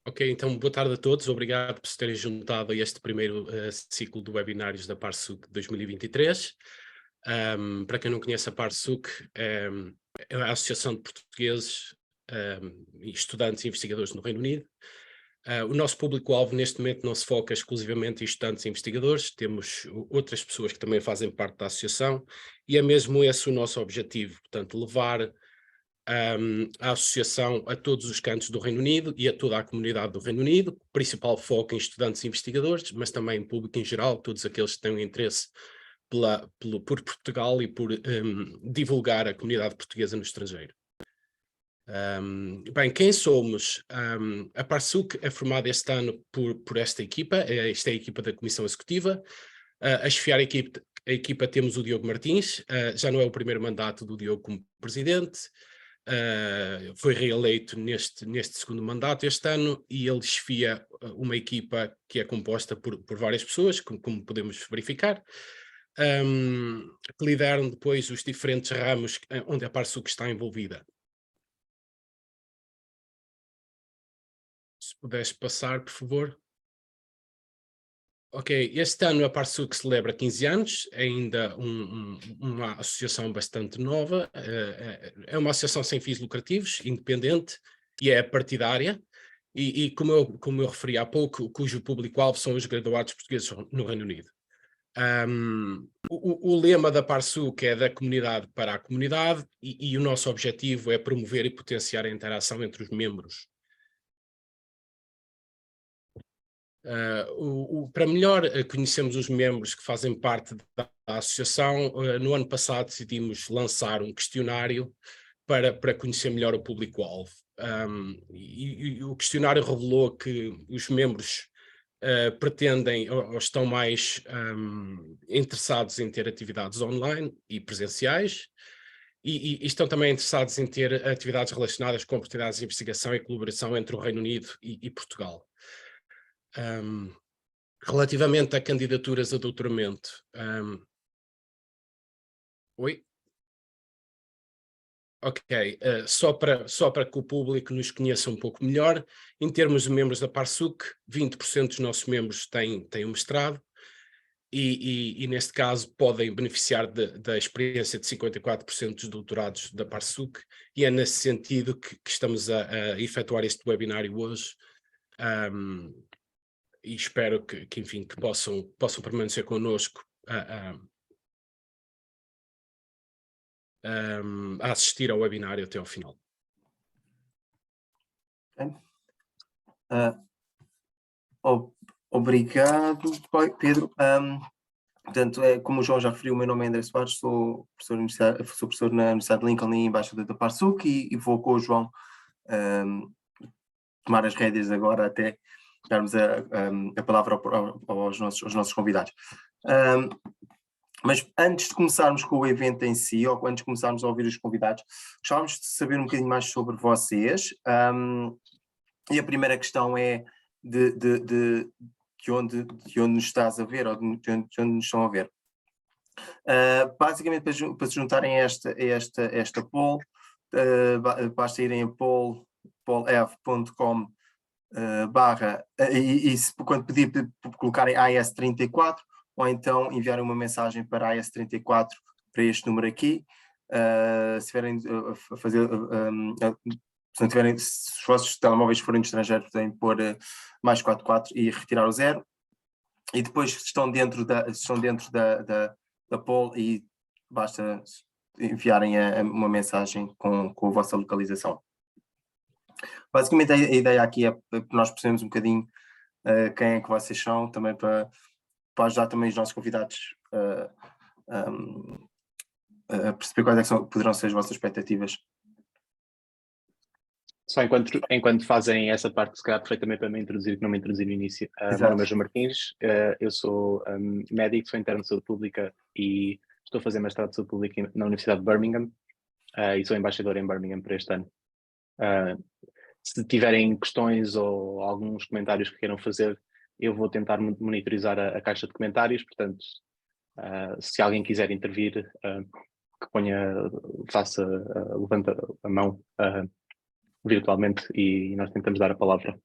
Ok, então boa tarde a todos, obrigado por se terem juntado a este primeiro ciclo de webinários da PARSUC 2023. Para quem não conhece a PARSUC, é a Associação de Portugueses e Estudantes e Investigadores no Reino Unido. O nosso público-alvo neste momento não se foca exclusivamente em estudantes e investigadores, temos outras pessoas que também fazem parte da associação e é mesmo esse o nosso objetivo, portanto, levar a associação a todos os cantos do Reino Unido e a toda a comunidade do Reino Unido, principal foco em estudantes e investigadores, mas também em público em geral, todos aqueles que têm interesse por Portugal e por divulgar a comunidade portuguesa no estrangeiro. Bem, quem somos? A PARSUC é formada este ano por esta equipa, esta é a equipa da Comissão Executiva. A chefiar a equipa temos o Diogo Martins, já não é o primeiro mandato do Diogo como presidente, foi reeleito neste segundo mandato este ano e ele chefia uma equipa que é composta por várias pessoas, como podemos verificar, que lideram depois os diferentes ramos onde a PARSUC está envolvida. Se pudesse passar, por favor. Ok, este ano a PARSUC celebra 15 anos, é ainda uma associação bastante nova, é uma associação sem fins lucrativos, independente e é partidária, e como eu referi há pouco, cujo público-alvo são os graduados portugueses no Reino Unido. O lema da PARSUC é da comunidade para a comunidade e o nosso objetivo é promover e potenciar a interação entre os membros. Para melhor conhecermos os membros que fazem parte da associação, no ano passado decidimos lançar um questionário para conhecer melhor o público-alvo. E o questionário revelou que os membros pretendem ou estão mais interessados em ter atividades online e presenciais e estão também interessados em ter atividades relacionadas com oportunidades de investigação e colaboração entre o Reino Unido e Portugal. Relativamente a candidaturas a doutoramento, oi? Ok, só para que o público nos conheça um pouco melhor, em termos de membros da PARSUC, 20% dos nossos membros têm um mestrado e neste caso podem beneficiar da experiência de 54% dos doutorados da PARSUC e é nesse sentido que estamos a efetuar este webinário hoje. E espero enfim, que possam permanecer connosco a assistir ao webinário até ao final. Okay. Obrigado, Pedro. Portanto, como o João já referiu, o meu nome é André Soares, sou professor na Universidade de Lincoln e embaixador da PARSUC e vou com o João tomar as rédeas agora até darmos a palavra aos nossos convidados. Mas antes de começarmos com o evento em si, ou antes de começarmos a ouvir os convidados, gostávamos de saber um bocadinho mais sobre vocês. E a primeira questão é de onde nos estás a ver, ou de onde nos estão a ver. Basicamente, para se juntarem a esta poll, basta irem a pollev.com quando pedir colocarem AS34, ou então enviarem uma mensagem para AS34 para este número aqui. Se tiverem a fazer, se os vossos telemóveis forem de estrangeiro, podem pôr mais 44 e retirar o 0. E depois estão dentro da poll e basta enviarem uma mensagem com a vossa localização. Basicamente a ideia aqui é para nós percebermos um bocadinho quem é que vocês são, também para ajudar também os nossos convidados a perceber quais é que poderão ser as vossas expectativas. Só enquanto fazem essa parte, se calhar perfeitamente para me introduzir, que não me introduzi no início. Meu nome é João Martins, eu sou médico, sou interno de saúde pública e estou a fazer mestrado de saúde pública na Universidade de Birmingham e sou embaixador em Birmingham para este ano. Se tiverem questões ou alguns comentários que queiram fazer, eu vou tentar monitorizar a caixa de comentários, portanto, se alguém quiser intervir, que levanta a mão virtualmente e nós tentamos dar a palavra.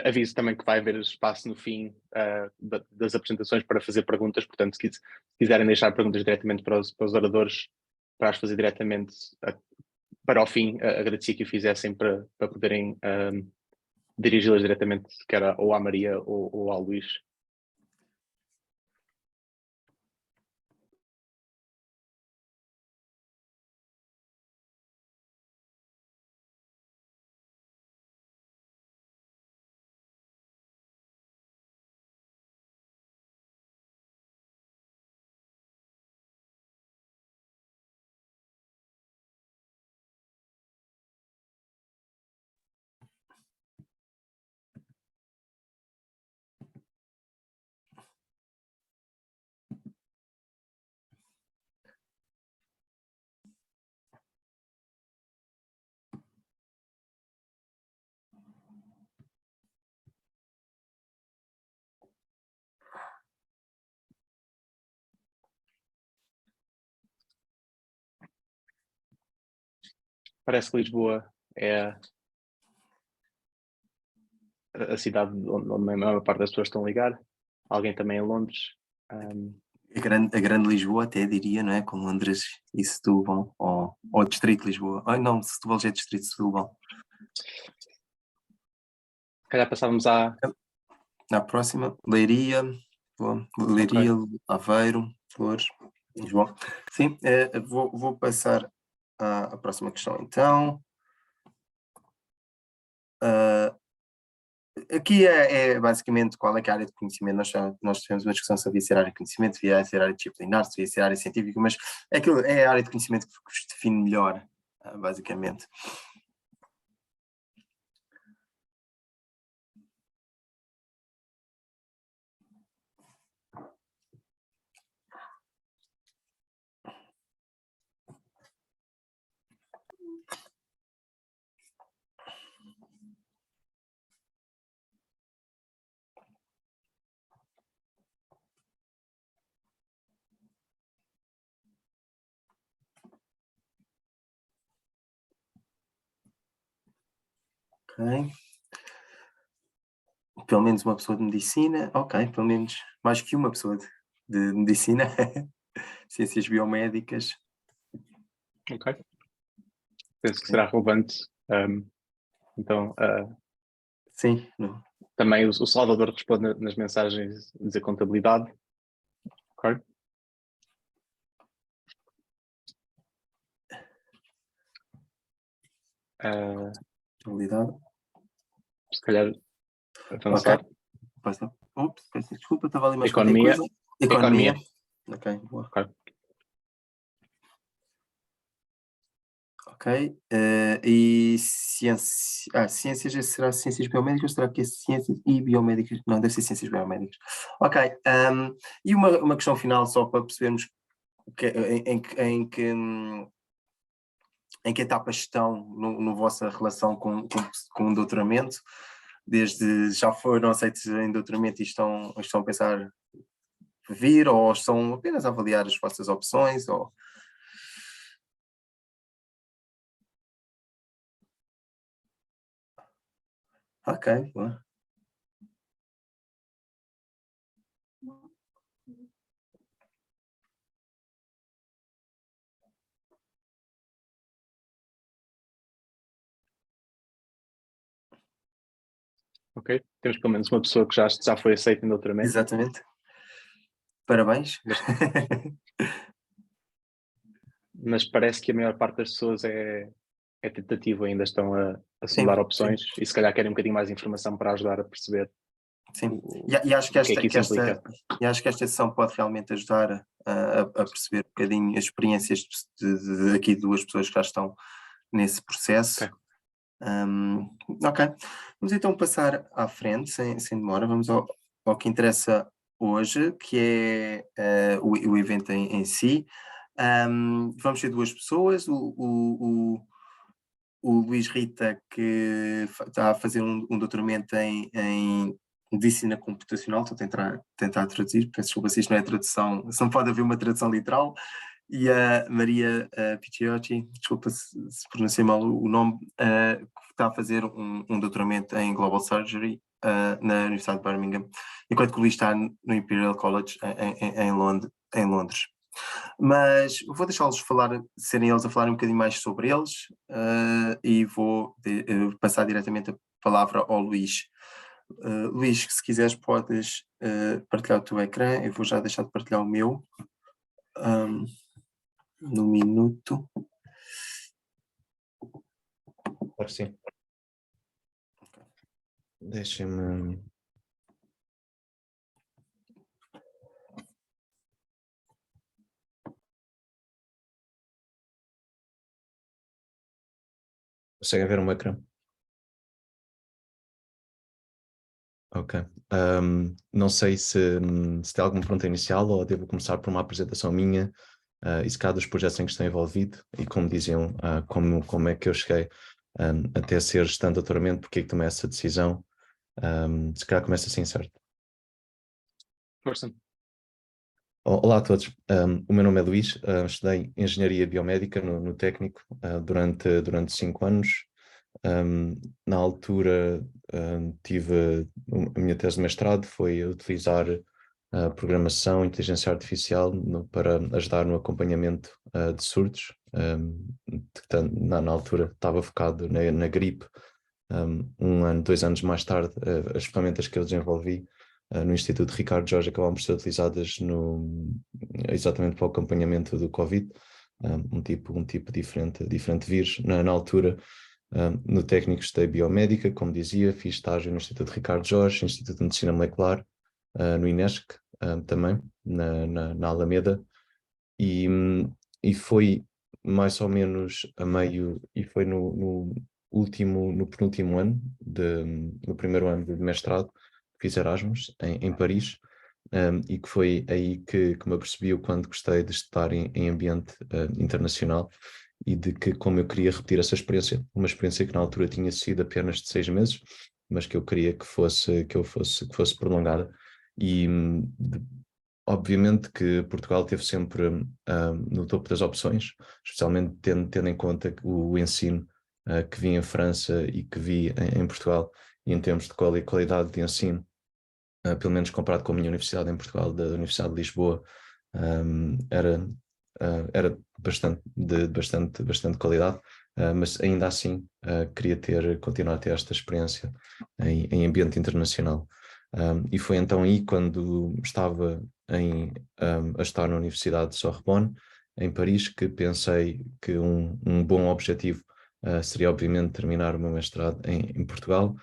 Aviso também que vai haver espaço no fim das apresentações para fazer perguntas, portanto, se quiserem deixar perguntas diretamente para os oradores, para as fazer diretamente para o fim, agradecia que o fizessem para poderem dirigi-las diretamente, quer ou à Maria ou ao Luís. Parece que Lisboa é a cidade onde a maior parte das pessoas estão a ligar. Alguém também em Londres. A grande Lisboa até diria, não é? Com Londres e Setúbal, ou Distrito de Lisboa. Não, Setúbal já é Distrito de Setúbal. Se calhar passávamos à próxima. Leiria, Leiria, okay. Aveiro, Flores, Lisboa. Sim, vou passar à próxima questão então. Aqui é basicamente qual é que é a área de conhecimento. Nós tivemos uma discussão se devia ser área de conhecimento, se devia ser área disciplinar, se devia ser área científica, mas é a área de conhecimento que vos define melhor, basicamente. Ok. Pelo menos uma pessoa de medicina, ok, pelo menos mais que uma pessoa de medicina, ciências biomédicas. Ok. Penso que será relevante. Então, sim. Não. Também o Salvador responde nas mensagens de contabilidade. Ok. Contabilidade. Se calhar avançar. Okay. Ups, peço desculpa, estava ali mais Economia. qualquer coisa. Economia. Ok, boa. Okay. Ok. E ciências, será ciências biomédicas ou será que é ciências e biomédicas? Não, deve ser ciências biomédicas. Ok. E uma questão final só para percebermos em que etapa estão na vossa relação com o doutoramento, desde já foram aceitos em doutoramento e estão a pensar vir, ou estão apenas a avaliar as vossas opções, ou... Ok, boa. Ok, temos pelo menos uma pessoa que já foi aceita em doutoramento. Exatamente. Parabéns. Mas parece que a maior parte das pessoas é tentativa, ainda estão a sondar opções e se calhar querem um bocadinho mais informação para ajudar a perceber. Sim, e acho que esta sessão pode realmente ajudar a perceber um bocadinho as experiências de aqui de duas pessoas que já estão nesse processo. Okay. Ok, vamos então passar à frente, sem demora, vamos ao que interessa hoje, que é o evento em si. Vamos ter duas pessoas, o Luís Rita, que está a fazer um doutoramento em medicina computacional, estou a tentar traduzir, peço desculpa se isto não é tradução, se não pode haver uma tradução literal, e a Maria Picciotti, desculpa se pronunciei mal o nome, que está a fazer um doutoramento em Global Surgery na Universidade de Birmingham, enquanto que o Luís está no Imperial College em Londres. Mas vou deixá-los falar, serem eles a falar um bocadinho mais sobre eles, e vou passar diretamente a palavra ao Luís. Luís, se quiseres podes partilhar o teu ecrã, eu vou já deixar de partilhar o meu. No minuto. Claro que sim. Deixem-me. Conseguem ver o meu ecrã? Ok. Não sei se tem alguma pergunta inicial ou devo começar por uma apresentação minha e se calhar dos projetos em que estou envolvido e como diziam, como é que eu cheguei até ser estudante de doutoramento, porque é que tomei essa decisão. Se calhar começa assim, certo? Força. Olá a todos, o meu nome é Luís, estudei Engenharia Biomédica no técnico durante 5 anos. Na altura tive a minha tese de mestrado, foi utilizar a programação, inteligência artificial para ajudar no acompanhamento de surdos. Na altura estava focado na gripe. 1 ano, 2 anos mais tarde, as ferramentas que eu desenvolvi no Instituto Ricardo Jorge acabaram por ser utilizadas exatamente para o acompanhamento do Covid, um tipo diferente de vírus. Na altura, no técnico estudei biomédica, como dizia, fiz estágio no Instituto Ricardo Jorge, Instituto de Medicina Molecular, no INESC, também, na Alameda, e foi mais ou menos a meio, e foi no penúltimo ano, no primeiro ano de mestrado, fiz Erasmus em Paris, e que foi aí que me apercebi o quanto gostei de estudar em ambiente internacional e de que como eu queria repetir essa experiência, uma experiência que na altura tinha sido apenas de 6 meses, mas que eu queria que fosse prolongada. E obviamente que Portugal esteve sempre no topo das opções, especialmente tendo em conta o ensino que vi em França e que vi em Portugal, e em termos de qualidade de ensino, pelo menos comparado com a minha universidade em Portugal, da Universidade de Lisboa, era bastante qualidade, mas ainda assim queria continuar a ter esta experiência em ambiente internacional. E foi então aí, quando estava a estar na Universidade de Sorbonne, em Paris, que pensei que um bom objetivo seria obviamente terminar o meu mestrado em Portugal,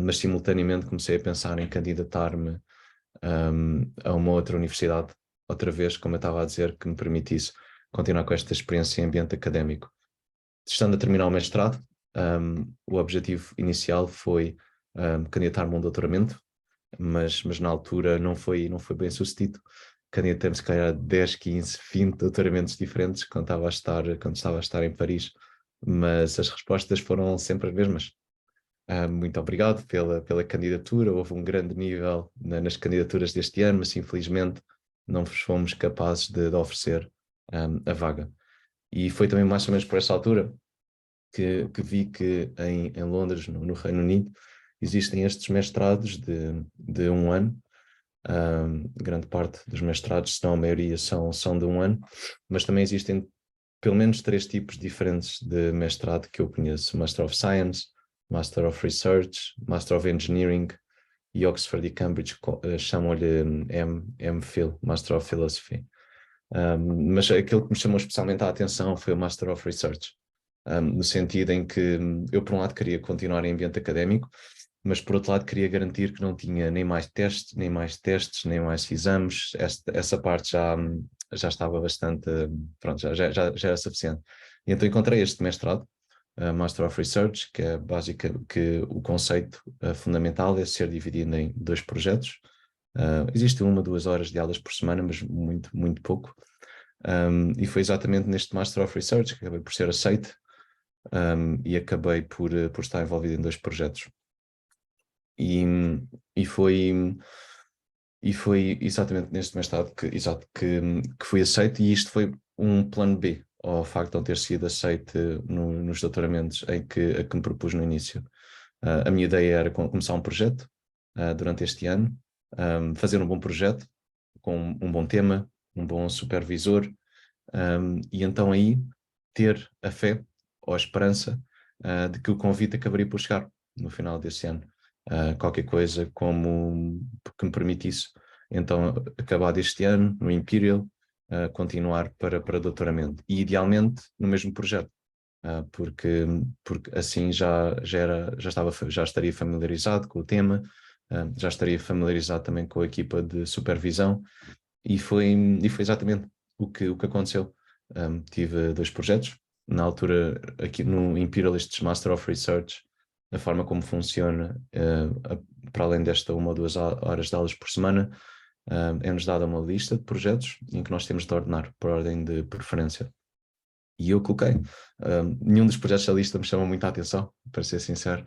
mas simultaneamente comecei a pensar em candidatar-me a uma outra universidade, outra vez, como eu estava a dizer, que me permitisse continuar com esta experiência em ambiente académico. Estando a terminar o mestrado, o objetivo inicial foi candidatar-me a um doutoramento, mas na altura não foi bem sucedido. Candidatei-me se calhar 10, 15, 20 doutoramentos diferentes quando estava a estar em Paris, mas as respostas foram sempre as mesmas. Muito obrigado pela candidatura. Houve um grande nível nas candidaturas deste ano, mas infelizmente não fomos capazes de oferecer a vaga. E foi também mais ou menos por essa altura que vi que em Londres, no Reino Unido, existem estes mestrados de 1 ano. Grande parte dos mestrados, se não a maioria, são de 1 ano, mas também existem pelo menos 3 tipos diferentes de mestrado que eu conheço: Master of Science, Master of Research, Master of Engineering, e Oxford e Cambridge chamam-lhe MPhil, Master of Philosophy. Mas aquilo que me chamou especialmente a atenção foi o Master of Research, no sentido em que eu, por um lado, queria continuar em ambiente académico, mas por outro lado queria garantir que não tinha nem mais testes, nem mais exames. Essa parte já estava bastante, pronto, já era suficiente. E então encontrei este mestrado, Master of Research, que é que o conceito fundamental é ser dividido em 2 projetos. Existe 1 a 2 horas de aulas por semana, mas muito pouco. E foi exatamente neste Master of Research que acabei por ser aceito, e acabei por estar envolvido em 2 projetos. E foi exatamente neste mestrado que fui aceito, e isto foi um plano B ao facto de não ter sido aceito nos doutoramentos a que me propus no início. A minha ideia era começar um projeto durante este ano, fazer um bom projeto, com um bom tema, um bom supervisor, e então aí ter a fé ou a esperança de que o convite acabaria por chegar no final desse ano. Qualquer coisa como que me permitisse então acabar deste ano no Imperial, continuar para doutoramento e idealmente no mesmo projeto, porque assim já estaria familiarizado com o tema, já estaria familiarizado também com a equipa de supervisão e foi exatamente o que aconteceu. Tive 2 projetos, na altura aqui no Imperialist Master of Research, a forma como funciona, para além desta 1 ou 2 horas de aulas por semana, é-nos dada uma lista de projetos em que nós temos de ordenar por ordem de preferência. E eu coloquei, nenhum dos projetos da lista me chama muita atenção, para ser sincero,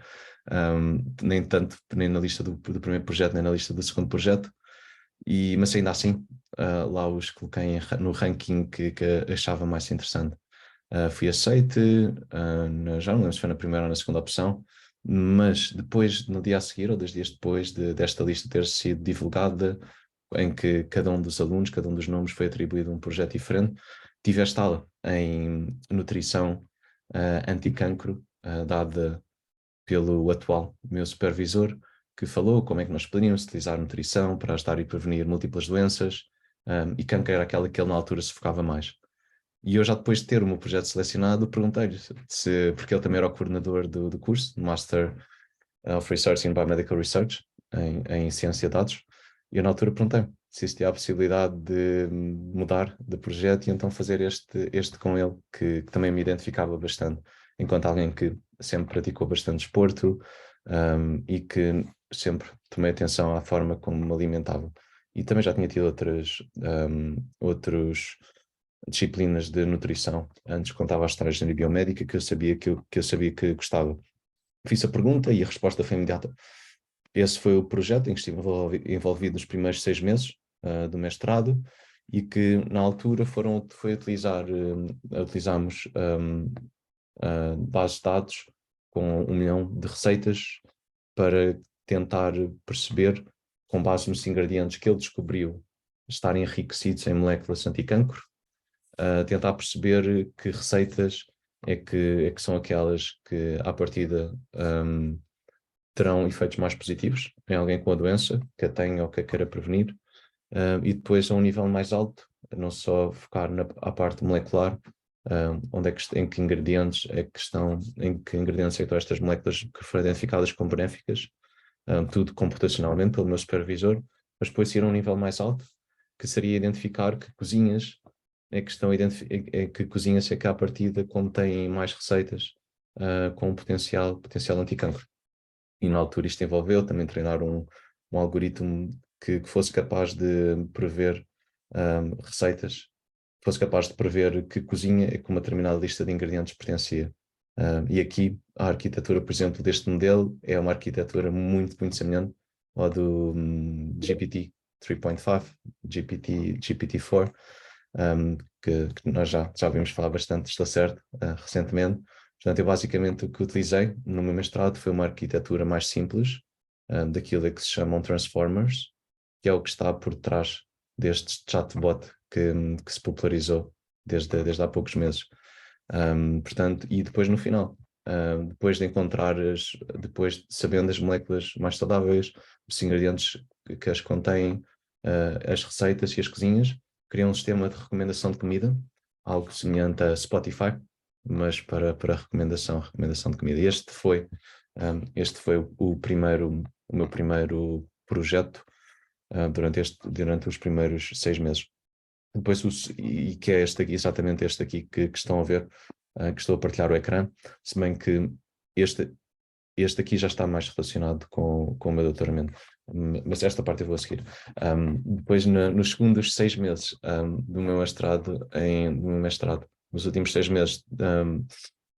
nem na lista do primeiro projeto, nem na lista do segundo projeto, mas ainda assim, lá os coloquei no ranking que achava mais interessante. Fui aceite, já não lembro se foi na primeira ou na segunda opção, mas depois, no dia a seguir, ou 2 dias depois desta lista ter sido divulgada, em que cada um dos alunos, cada um dos nomes foi atribuído a um projeto diferente, tive esta aula em nutrição anticancro, dada pelo atual meu supervisor, que falou como é que nós poderíamos utilizar a nutrição para ajudar e prevenir múltiplas doenças, e cancro era aquela que ele na altura se focava mais. E eu já depois de ter o meu projeto selecionado, perguntei-lhe porque ele também era o coordenador do curso, Master of Research in Biomedical Research, em Ciência de Dados, e eu na altura perguntei se existia a possibilidade de mudar de projeto e então fazer este com ele, que também me identificava bastante, enquanto alguém que sempre praticou bastante desporto, e que sempre tomei atenção à forma como me alimentava. E também já tinha tido outros disciplinas de nutrição antes, quando estava a estudar engenharia biomédica, que eu sabia que gostava. Fiz a pergunta e a resposta foi imediata. Esse foi o projeto em que estive envolvido nos primeiros 6 meses do mestrado e que na altura utilizámos bases de dados com 1 milhão de receitas para tentar perceber, com base nos ingredientes que ele descobriu estarem enriquecidos em moléculas anticancro, tentar perceber que receitas é que são aquelas que à partida terão efeitos mais positivos em alguém com a doença, que a tenha ou que a queira prevenir, e depois a um nível mais alto, não só focar à parte molecular, em que ingredientes é que estão estas moléculas que foram identificadas como benéficas, tudo computacionalmente pelo meu supervisor, mas depois ir a um nível mais alto, que seria identificar que cozinhas é que à partida contêm mais receitas com potencial anticancro. E na altura isto envolveu também treinar um algoritmo que fosse capaz de prever receitas, fosse capaz de prever que cozinha é que uma determinada lista de ingredientes pertencia. E aqui a arquitetura, por exemplo, deste modelo é uma arquitetura muito, muito semelhante ao do GPT 3.5, GPT-4, que nós já vimos falar bastante, estou certo, recentemente. Portanto, eu basicamente o que utilizei no meu mestrado foi uma arquitetura mais simples, daquilo que se chamam transformers, que é o que está por trás deste chatbot que se popularizou desde há poucos meses. Portanto, e depois no final, depois de sabendo as moléculas mais saudáveis, os ingredientes que as contêm, as receitas e as cozinhas, criei um sistema de recomendação de comida, algo semelhante a Spotify, mas para recomendação de comida. E este foi o meu primeiro projeto durante os primeiros 6 meses. Depois, que é exatamente este aqui que estão a ver, que estou a partilhar o ecrã, se bem que este aqui já está mais relacionado com o meu doutoramento, mas esta parte eu vou seguir. Depois, nos segundos 6 meses do meu mestrado, nos últimos 6 meses,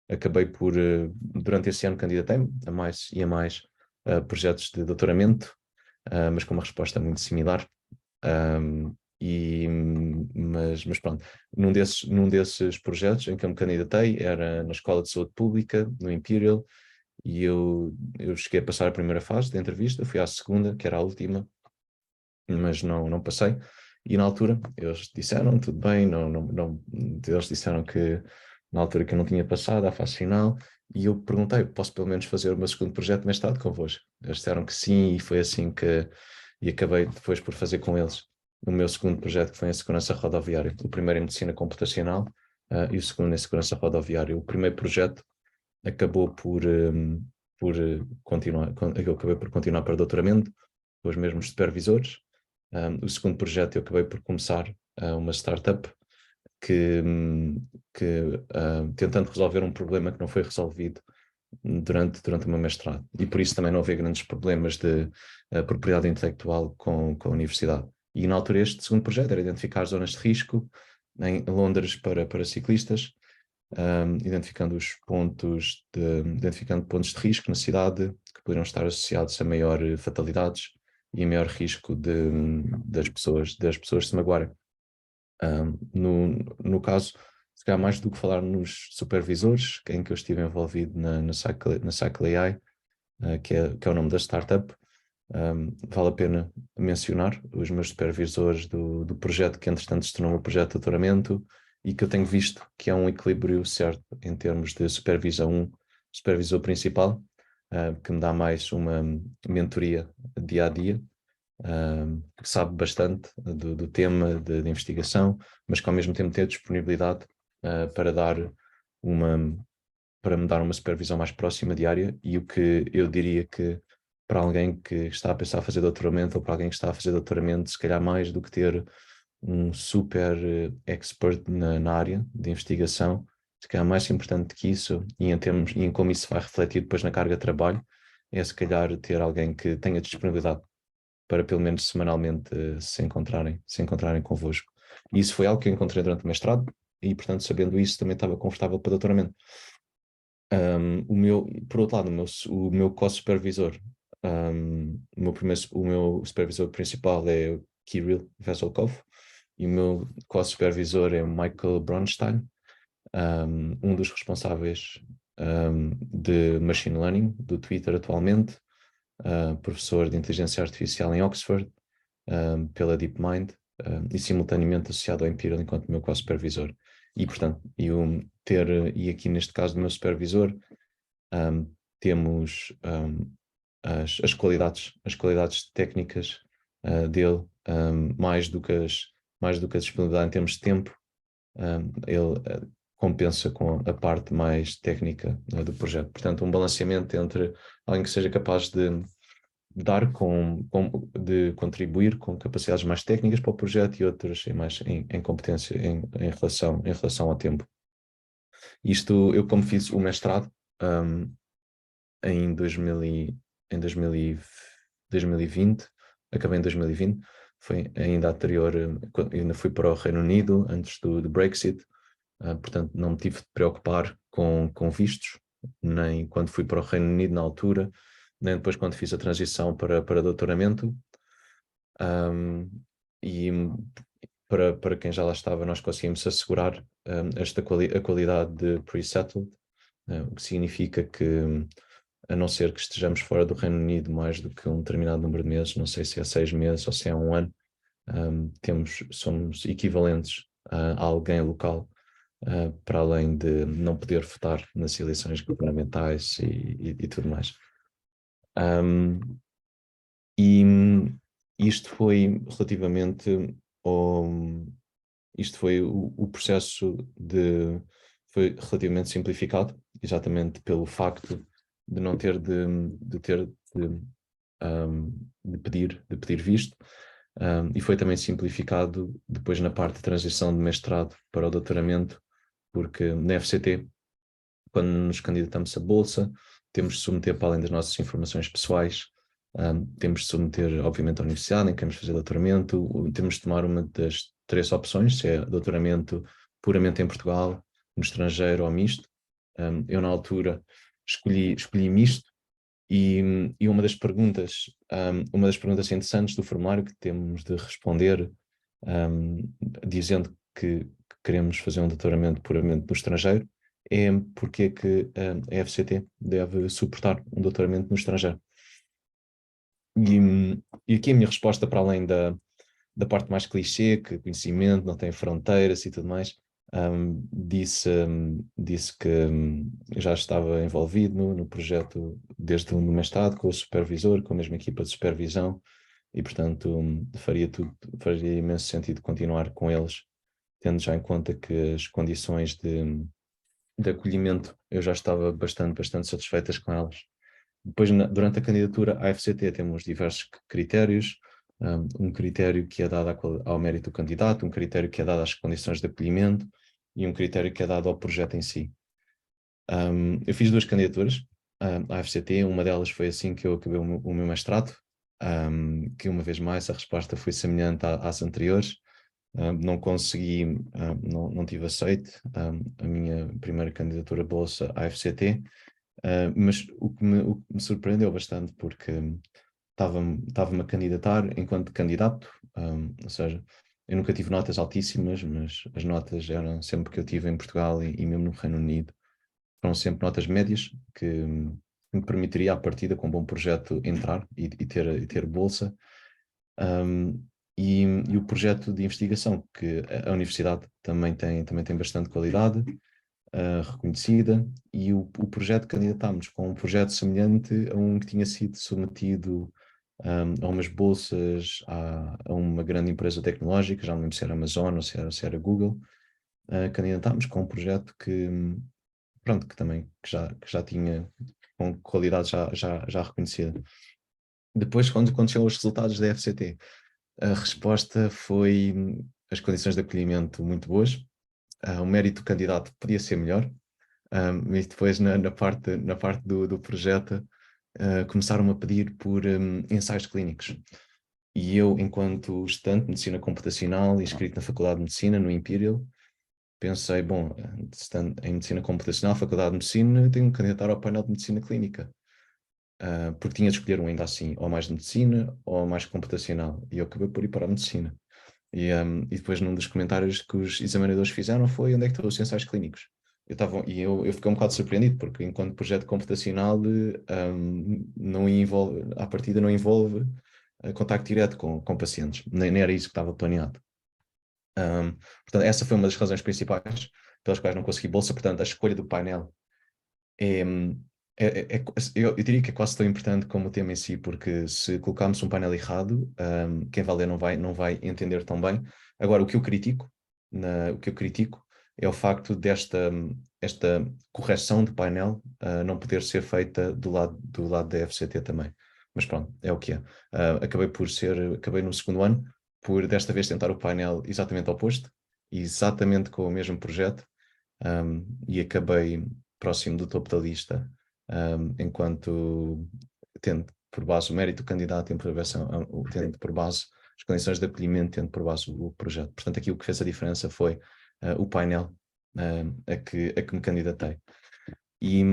acabei por, durante esse ano, candidatei-me a mais e a mais projetos de doutoramento, mas com uma resposta muito similar. Mas pronto, num desses projetos em que eu me candidatei era na Escola de Saúde Pública, no Imperial, e eu cheguei a passar a primeira fase da entrevista, fui à segunda, que era a última, mas não passei. E na altura eles disseram, tudo bem, eles disseram que na altura que eu não tinha passado à fase final, e eu perguntei, posso pelo menos fazer o meu segundo projeto de mestrado convosco? Eles disseram que sim, e foi assim e acabei depois por fazer com eles o meu segundo projeto, que foi em segurança rodoviária. O primeiro em medicina computacional, e o segundo em segurança rodoviária. O primeiro projeto acabou eu acabei por continuar para doutoramento, com os mesmos supervisores. O segundo projeto eu acabei por começar uma startup que tentando resolver um problema que não foi resolvido durante o meu mestrado. E por isso também não havia grandes problemas de propriedade intelectual com a universidade. E na altura este segundo projeto era identificar zonas de risco em Londres para ciclistas, identificando pontos de risco na cidade que poderiam estar associados a maior fatalidades e a maior risco das pessoas se magoarem. No caso, se calhar mais do que falar nos supervisores, em que eu estive envolvido na Cycle AI, que é o nome da startup, vale a pena mencionar os meus supervisores do projeto, que entretanto se tornou um projeto de doutoramento, e que eu tenho visto que há um equilíbrio certo em termos de supervisor principal, que me dá mais uma mentoria dia a dia, que sabe bastante do tema de investigação, mas que ao mesmo tempo tem disponibilidade para me dar uma supervisão mais próxima diária, e o que eu diria que para alguém que está a pensar fazer doutoramento, ou para alguém que está a fazer doutoramento, se calhar mais do que ter um super expert na área de investigação, se calhar mais importante que isso, e em como isso vai refletir depois na carga de trabalho, é se calhar ter alguém que tenha disponibilidade para pelo menos semanalmente se encontrarem convosco. E isso foi algo que eu encontrei durante o mestrado, e portanto, sabendo isso, também estava confortável para o doutoramento. Por outro lado, o meu co-supervisor, o meu supervisor principal é o Kirill Veselkov, e o meu co-supervisor é o Michael Bronstein, um dos responsáveis de Machine Learning do Twitter atualmente, professor de Inteligência Artificial em Oxford, pela DeepMind, e simultaneamente associado ao Imperial enquanto meu co-supervisor. E, portanto, e aqui neste caso do meu supervisor, temos as qualidades técnicas dele, mais do que a disponibilidade em termos de tempo. Ele compensa com a parte mais técnica do projeto. Portanto, um balanceamento entre alguém que seja capaz de de contribuir com capacidades mais técnicas para o projeto, e outras em competência em relação ao tempo. Isto, eu como fiz o mestrado em 2020, acabei em 2020, foi ainda anterior, ainda fui para o Reino Unido antes do Brexit, portanto não me tive de preocupar com vistos, nem quando fui para o Reino Unido na altura, nem depois quando fiz a transição para doutoramento. E para quem já lá estava, nós conseguimos assegurar a qualidade de pre-settled, o que significa que, a não ser que estejamos fora do Reino Unido mais do que um determinado número de meses, não sei se é 6 meses ou se é 1 ano, somos equivalentes a alguém local, para além de não poder votar nas eleições governamentais e tudo mais. E isto foi relativamente isto foi o processo foi relativamente simplificado, exatamente pelo facto de não ter de pedir visto, e foi também simplificado depois na parte de transição de mestrado para o doutoramento, porque na FCT, quando nos candidatamos a bolsa, temos de submeter, para além das nossas informações pessoais, temos de submeter, obviamente, à universidade em que queremos fazer doutoramento, temos de tomar uma das 3 opções, se é doutoramento puramente em Portugal, no estrangeiro ou misto. Eu, na altura, escolhi misto, e uma das perguntas interessantes do formulário que temos de responder dizendo que queremos fazer um doutoramento puramente no estrangeiro, é porque é que a FCT deve suportar um doutoramento no estrangeiro. E aqui a minha resposta, para além da parte mais clichê, que conhecimento não tem fronteiras e tudo mais, disse que já estava envolvido no projeto desde o mestrado, com o supervisor, com a mesma equipa de supervisão, e portanto faria imenso sentido continuar com eles, tendo já em conta que as condições de acolhimento eu já estava bastante satisfeitas com elas. Depois, durante a candidatura à FCT, temos diversos critérios, um critério que é dado ao mérito do candidato, um critério que é dado às condições de acolhimento e um critério que é dado ao projeto em si. Eu fiz 2 candidaturas à FCT, uma delas foi assim que eu acabei o meu mestrado, que uma vez mais a resposta foi semelhante às anteriores. Não consegui, não tive aceite a minha primeira candidatura bolsa à FCT, mas o que me surpreendeu bastante, porque estava-me a candidatar enquanto candidato, ou seja, eu nunca tive notas altíssimas, mas as notas eram sempre que eu tive em Portugal e mesmo no Reino Unido, foram sempre notas médias que me permitiria à partida com um bom projeto entrar e ter bolsa. E o projeto de investigação, que a universidade também tem bastante qualidade, reconhecida, e o projeto candidatámos com um projeto semelhante a um que tinha sido submetido a umas bolsas a uma grande empresa tecnológica, já não lembro se era Amazon ou se era Google. Candidatámos com um projeto que já tinha com qualidade já reconhecida. Depois, quando chegam os resultados da FCT, a resposta foi as condições de acolhimento muito boas, o mérito do candidato podia ser melhor, e depois na parte do projeto começaram a pedir por ensaios clínicos. E eu, enquanto estudante de Medicina Computacional e inscrito na Faculdade de Medicina, no Imperial, pensei, bom, em Medicina Computacional, Faculdade de Medicina, tenho que candidatar ao painel de Medicina Clínica. Porque tinha de escolher ainda assim, ou mais de Medicina ou mais Computacional. E eu acabei por ir para a Medicina. E depois num dos comentários que os examinadores fizeram foi: onde é que estão os ensaios clínicos? Eu fiquei um bocado surpreendido, porque enquanto projeto computacional não envolve, à partida não envolve contacto direto com pacientes, nem era isso que estava planeado. Portanto, essa foi uma das razões principais pelas quais não consegui bolsa. Portanto, a escolha do painel eu diria que é quase tão importante como o tema em si, porque se colocarmos um painel errado, quem vai ler não vai entender tão bem. Agora, o que eu critico é o facto esta correção de painel não poder ser feita do lado da FCT também. Mas pronto, é o que é. Acabei no segundo ano por desta vez tentar o painel exatamente oposto, exatamente com o mesmo projeto, e acabei próximo do topo da lista, enquanto tendo por base o mérito do candidato, tendo por base as condições de acolhimento, tendo por base o projeto. Portanto, aqui o que fez a diferença foi o painel a que me candidatei. E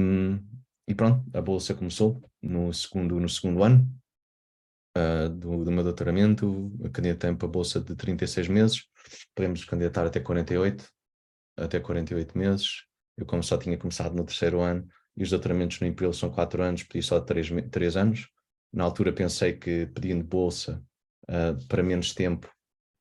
pronto, a bolsa começou no segundo ano do meu doutoramento. Eu candidatei para a bolsa de 36 meses, podemos candidatar até 48 meses. Eu, como só tinha começado no terceiro ano, e os doutoramentos no Imperial são 4 anos, pedi só 3 anos. Na altura pensei que pedindo bolsa para menos tempo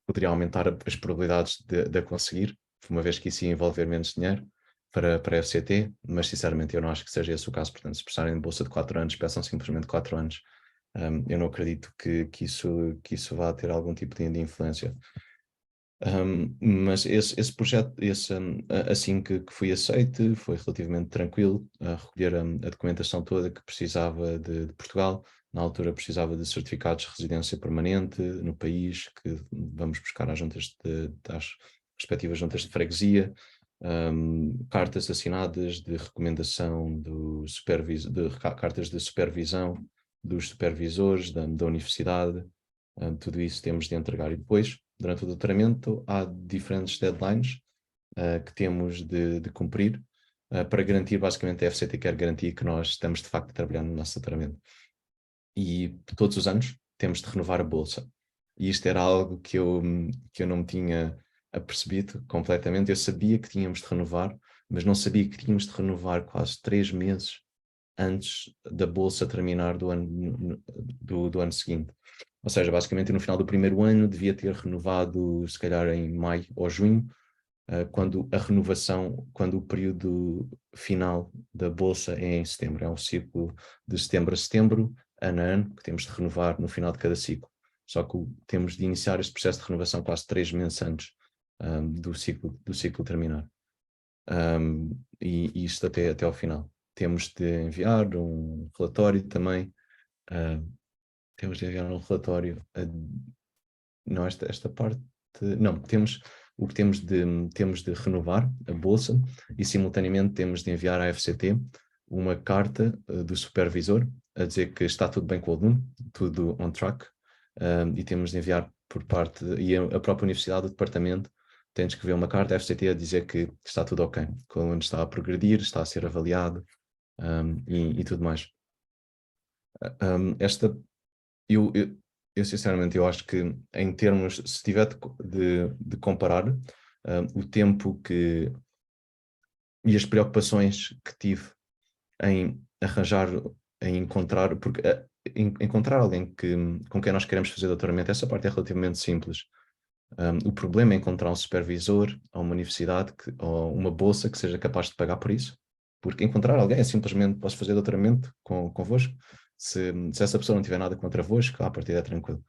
poderia aumentar as probabilidades de a conseguir, uma vez que isso ia envolver menos dinheiro para a FCT, mas sinceramente eu não acho que seja esse o caso. Portanto, se precisarem de bolsa de 4 anos, peçam simplesmente 4 anos. Eu não acredito que isso vá ter algum tipo de influência. Mas esse projeto, assim que fui aceite, foi relativamente tranquilo a recolher a documentação toda que precisava de Portugal. Na altura precisava de certificados de residência permanente no país, que vamos buscar às respectivas juntas de freguesia, cartas assinadas de recomendação cartas de supervisão dos supervisores da universidade. Tudo isso temos de entregar. E depois, durante o doutoramento, há diferentes deadlines que temos de cumprir para garantir, basicamente, a FCT quer garantir que nós estamos de facto trabalhando no nosso doutoramento. E todos os anos temos de renovar a bolsa. e isto era algo que eu não me tinha apercebido completamente. Eu sabia que tínhamos de renovar, mas não sabia que tínhamos de renovar quase 3 meses antes da bolsa terminar do ano seguinte. Ou seja, basicamente no final do primeiro ano devia ter renovado, se calhar em maio ou junho, quando o período final da bolsa é em setembro. É um ciclo de setembro a setembro, ano a ano, que temos de renovar no final de cada ciclo. Só que temos de iniciar este processo de renovação quase 3 meses antes do ciclo terminar. E isto até ao final. Temos de enviar um relatório também. Temos de enviar um relatório. Não, esta parte. Não, o que temos de renovar a bolsa e simultaneamente temos de enviar à FCT uma carta do supervisor a dizer que está tudo bem com o aluno, tudo on track, e temos de enviar por parte, e a própria universidade, o departamento, tem de escrever uma carta à FCT a dizer que está tudo ok, que o aluno está a progredir, está a ser avaliado, e tudo mais. Eu sinceramente, eu acho que em termos, se tiver de comparar o tempo e as preocupações que tive em arranjar, em encontrar, porque encontrar alguém com quem nós queremos fazer doutoramento, essa parte é relativamente simples. O problema é encontrar um supervisor ou uma universidade ou uma bolsa que seja capaz de pagar por isso, porque encontrar alguém é simplesmente posso fazer doutoramento convosco, se essa pessoa não tiver nada contra vosco, a partir é tranquilo.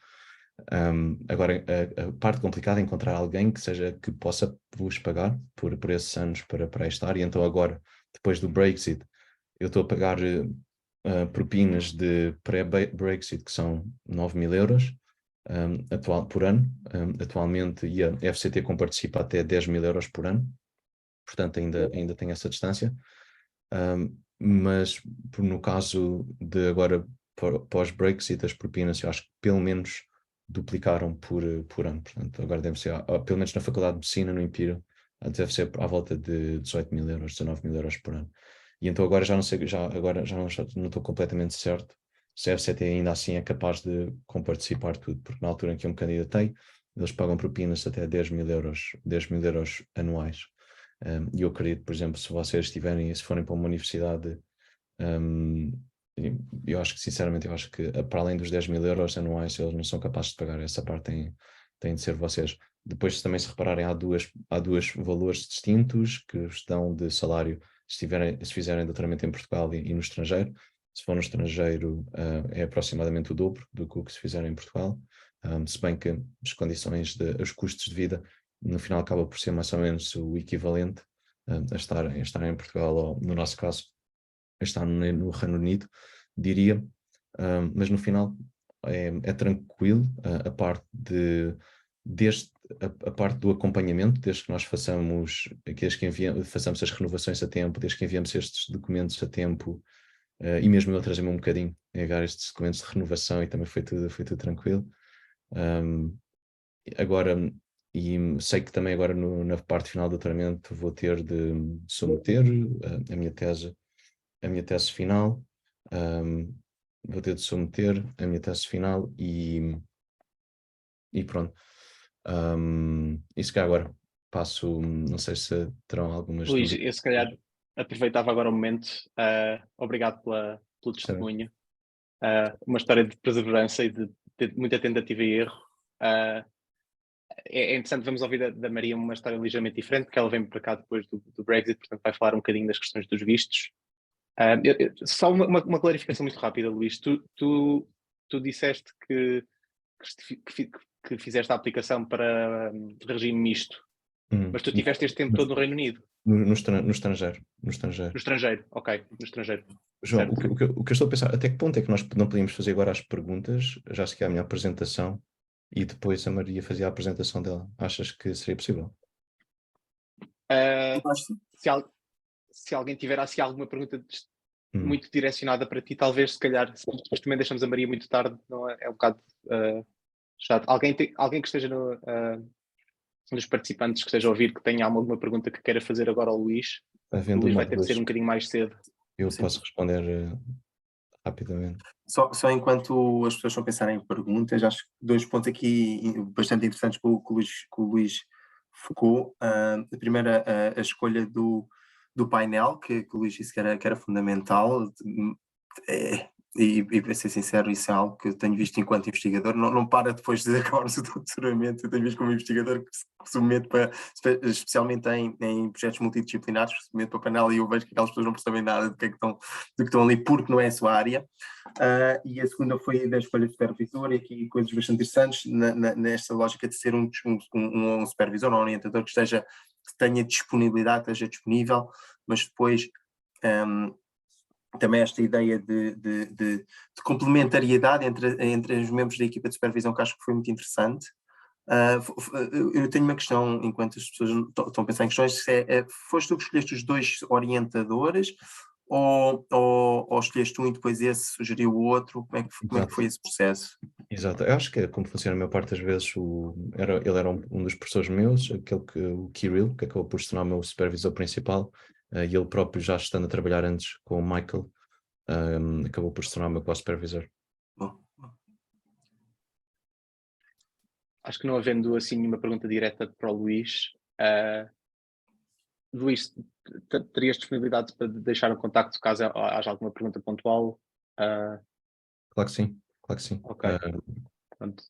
Agora, a parte complicada é encontrar alguém que possa vos pagar por esses anos para estar, e então agora, depois do Brexit, eu estou a pagar propinas de pré-Brexit que são 9.000 euros por ano, atualmente, e a FCT participa até 10.000 euros por ano, portanto ainda tem essa distância, mas no caso de agora pós-Brexit, as propinas eu acho que pelo menos duplicaram por ano, portanto agora deve ser, pelo menos na Faculdade de Medicina, no Imperial, deve ser à volta de 18.000 euros, 19.000 euros por ano. E então agora já não sei, agora já não estou completamente certo se a FCT ainda assim é capaz de comparticipar tudo, porque na altura em que eu me candidatei, eles pagam propinas até 10.000 euros anuais. E eu acredito, por exemplo, se vocês se forem para uma universidade, eu acho que, sinceramente, para além dos 10.000 euros anuais, eles não são capazes de pagar. Essa parte tem de ser vocês. Depois, também se repararem, há dois valores distintos que os dão de salário se fizerem doutoramento em Portugal e no estrangeiro. Se for no estrangeiro, é aproximadamente o dobro do que se fizer em Portugal, se bem que as condições, os custos de vida, no final acaba por ser mais ou menos o equivalente a estar em Portugal, ou no nosso caso, a estar no Reino Unido, diria, mas no final é tranquilo a parte a parte do acompanhamento, desde que nós façamos as renovações a tempo, desde que enviamos estes documentos a tempo, e mesmo eu atrasei-me um bocadinho a enviar estes documentos de renovação e também foi tudo tranquilo. Agora, e sei que também agora na parte final do doutoramento vou ter de submeter a minha tese final, vou ter de submeter a minha tese final e pronto. E se calhar agora passo, não sei se terão algumas Luís, dúvidas. eu se calhar aproveitava agora o momento, obrigado pelo testemunho, uma história de perseverança e de muita tentativa e erro. É interessante, vamos ouvir da Maria uma história ligeiramente diferente, porque ela vem para cá depois do Brexit, portanto vai falar um bocadinho das questões dos vistos. Só uma clarificação muito rápida, Luís. Tu disseste que fizeste a aplicação para regime misto, mas tu tiveste este tempo todo no Reino Unido? No estrangeiro. No estrangeiro, ok, no estrangeiro. João, o que eu estou a pensar, até que ponto é que nós não podíamos fazer agora as perguntas, já se que é a minha apresentação, e depois a Maria fazia a apresentação dela? Achas que seria possível? Se alguém tiver assim alguma pergunta muito direcionada para ti, talvez, se calhar, depois também deixamos a Maria muito tarde, não é? É um bocado chato. Alguém que esteja dos participantes que esteja a ouvir, que tenha alguma pergunta que queira fazer agora ao Luís, o Luís vai ter de ser um bocadinho mais cedo. Eu posso responder rapidamente. Só enquanto as pessoas estão a pensar em perguntas, acho que 2 pontos aqui bastante interessantes que o Luís focou. A primeira, a escolha do painel, que o Luís disse que era fundamental. E para ser sincero, isso é algo que eu tenho visto enquanto investigador, não para depois de acabarmos o doutoramento, eu tenho visto como investigador que se mete para, especialmente em projetos multidisciplinares, que se mete para o painel e eu vejo que aquelas pessoas não percebem nada do que estão ali, porque não é a sua área. E a segunda foi da escolha de supervisor, e aqui coisas bastante interessantes, nesta lógica de ser um supervisor ou um orientador que tenha disponibilidade, esteja disponível, mas depois também esta ideia de complementariedade entre os membros da equipa de supervisão, que acho que foi muito interessante. Eu tenho uma questão, enquanto as pessoas estão a pensar em questões, foste tu que escolheste os 2 orientadores, ou escolheste um e depois esse sugeriu o outro? Como é que foi esse processo? Exato, eu acho que é como funciona a maior parte das vezes. Ele era um dos professores meus, o Kirill, que acabou por se tornar o meu supervisor principal, e ele próprio, já estando a trabalhar antes com o Michael, acabou por se tornar o meu co-supervisor. Bom. Acho que não havendo assim nenhuma pergunta direta para o Luís, Luís, terias disponibilidade para deixar um contacto caso haja alguma pergunta pontual? Claro que sim, claro que sim. Ok. Pronto.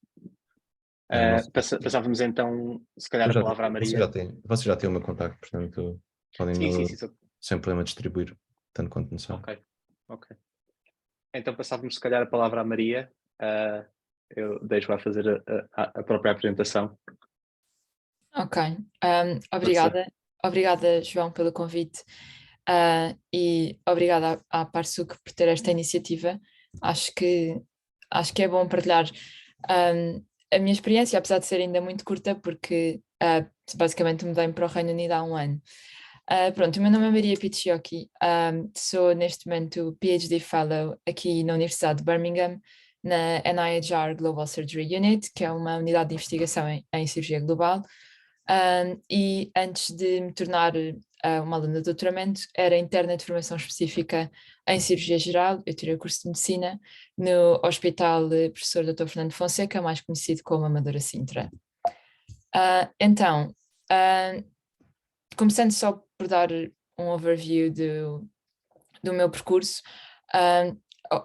Nossa, Passávamos então, se calhar, a palavra à Maria. Você já tem o meu contacto, portanto, podem Sim. sem problema distribuir, tanto quanto necessário. Ok. Então passávamos, se calhar, a palavra à Maria. Eu deixo-a fazer a própria apresentação. Ok, obrigada João pelo convite, e obrigada à Parsuk por ter esta iniciativa. Acho que é bom partilhar a minha experiência, apesar de ser ainda muito curta, porque basicamente mudei-me para o Reino Unido há um ano. Pronto, o meu nome é Maria Picciochi, sou neste momento PhD Fellow aqui na Universidade de Birmingham, na NIHR Global Surgery Unit, que é uma unidade de investigação em cirurgia global. E antes de me tornar uma aluna de doutoramento, era interna de formação específica em cirurgia geral. Eu tirei o curso de medicina no Hospital Professor Dr. Fernando Fonseca, mais conhecido como Amadora Sintra. Então, começando só por dar um overview do meu percurso.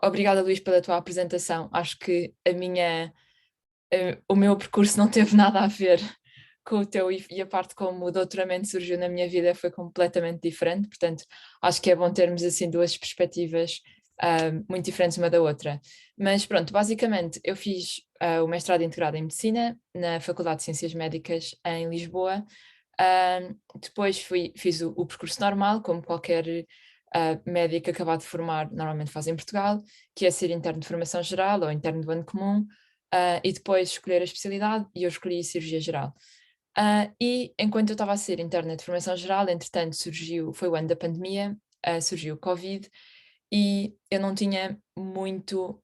Obrigada, Luís, pela tua apresentação. Acho que o meu percurso não teve nada a ver com o teu, e a parte como o doutoramento surgiu na minha vida foi completamente diferente, portanto acho que é bom termos assim 2 perspectivas muito diferentes uma da outra. Mas pronto, basicamente eu fiz o mestrado integrado em Medicina na Faculdade de Ciências Médicas em Lisboa. Depois fiz o percurso normal, como qualquer médico acabado de formar normalmente faz em Portugal, que é ser interno de formação geral ou interno do ano comum, e depois escolher a especialidade, e eu escolhi cirurgia geral. E enquanto eu estava a ser interna de formação geral, entretanto foi o ano da pandemia, surgiu o Covid, e eu não tinha muito,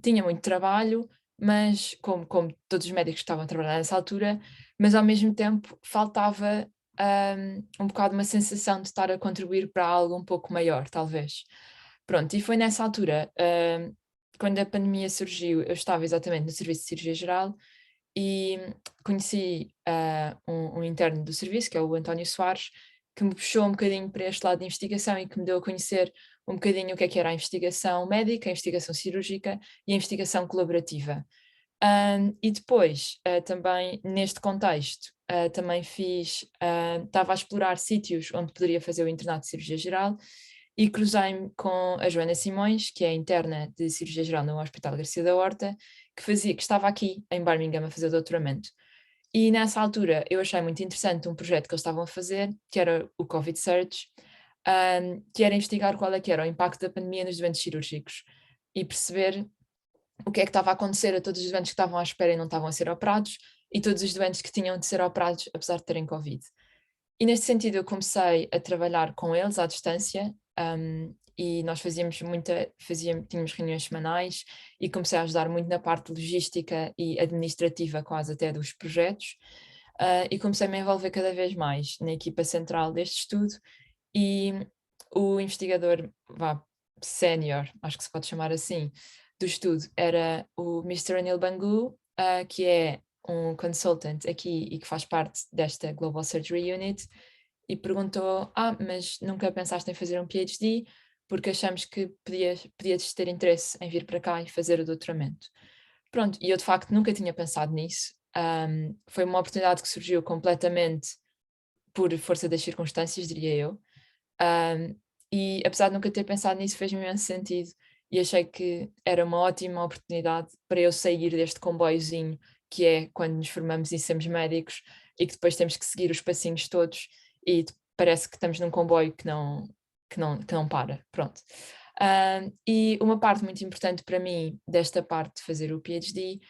tinha muito trabalho, mas como todos os médicos estavam a trabalhar nessa altura, mas ao mesmo tempo faltava um bocado uma sensação de estar a contribuir para algo um pouco maior, talvez. Pronto, e foi nessa altura, quando a pandemia surgiu, eu estava exatamente no serviço de cirurgia geral, e conheci um interno do serviço, que é o António Soares, que me puxou um bocadinho para este lado de investigação e que me deu a conhecer um bocadinho o que era a investigação médica, a investigação cirúrgica e a investigação colaborativa. E depois, também neste contexto, também estava a explorar sítios onde poderia fazer o internato de cirurgia geral, e cruzei-me com a Joana Simões, que é interna de cirurgia geral no Hospital Garcia da Horta, que estava aqui em Birmingham a fazer o doutoramento. E nessa altura eu achei muito interessante um projeto que eles estavam a fazer, que era o Covid Search, que era investigar qual é que era o impacto da pandemia nos doentes cirúrgicos e perceber o que é que estava a acontecer a todos os doentes que estavam à espera e não estavam a ser operados, e todos os doentes que tinham de ser operados apesar de terem Covid. E nesse sentido eu comecei a trabalhar com eles à distância, e nós tínhamos reuniões semanais, e comecei a ajudar muito na parte logística e administrativa quase até dos projetos, e comecei-me a envolver cada vez mais na equipa central deste estudo, e o investigador sénior, acho que se pode chamar assim, do estudo era o Mr. Anil Bangu, que é um consultant aqui e que faz parte desta Global Surgery Unit, e perguntou, mas nunca pensaste em fazer um PhD? Porque achamos que podias ter interesse em vir para cá e fazer o doutoramento. Pronto, e eu de facto nunca tinha pensado nisso. Foi uma oportunidade que surgiu completamente por força das circunstâncias, diria eu. E apesar de nunca ter pensado nisso, fez-me imenso sentido e achei que era uma ótima oportunidade para eu sair deste comboiozinho que é quando nos formamos e somos médicos e que depois temos que seguir os passinhos todos e parece que estamos num comboio que não para, pronto. E uma parte muito importante para mim desta parte de fazer o PhD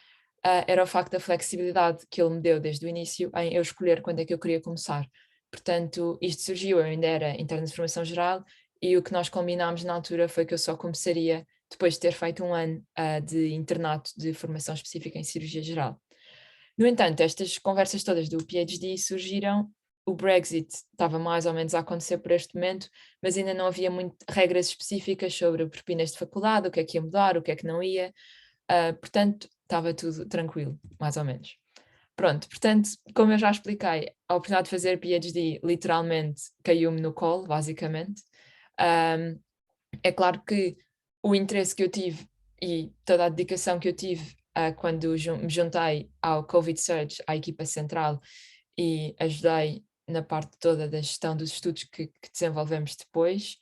era o facto da flexibilidade que ele me deu desde o início em eu escolher quando é que eu queria começar. Portanto, isto surgiu, eu ainda era interna de formação geral e o que nós combinámos na altura foi que eu só começaria depois de ter feito um ano de internato de formação específica em cirurgia geral. No entanto, estas conversas todas do PhD surgiram, o Brexit estava mais ou menos a acontecer por este momento, mas ainda não havia regras específicas sobre propinas de faculdade, o que é que ia mudar, o que é que não ia, portanto, estava tudo tranquilo, mais ou menos. Pronto, portanto, como eu já expliquei, a oportunidade de fazer PhD literalmente caiu-me no colo, basicamente. É claro que o interesse que eu tive e toda a dedicação que eu tive quando me juntei ao Covid Surge, à equipa central, e ajudei na parte toda da gestão dos estudos que desenvolvemos depois,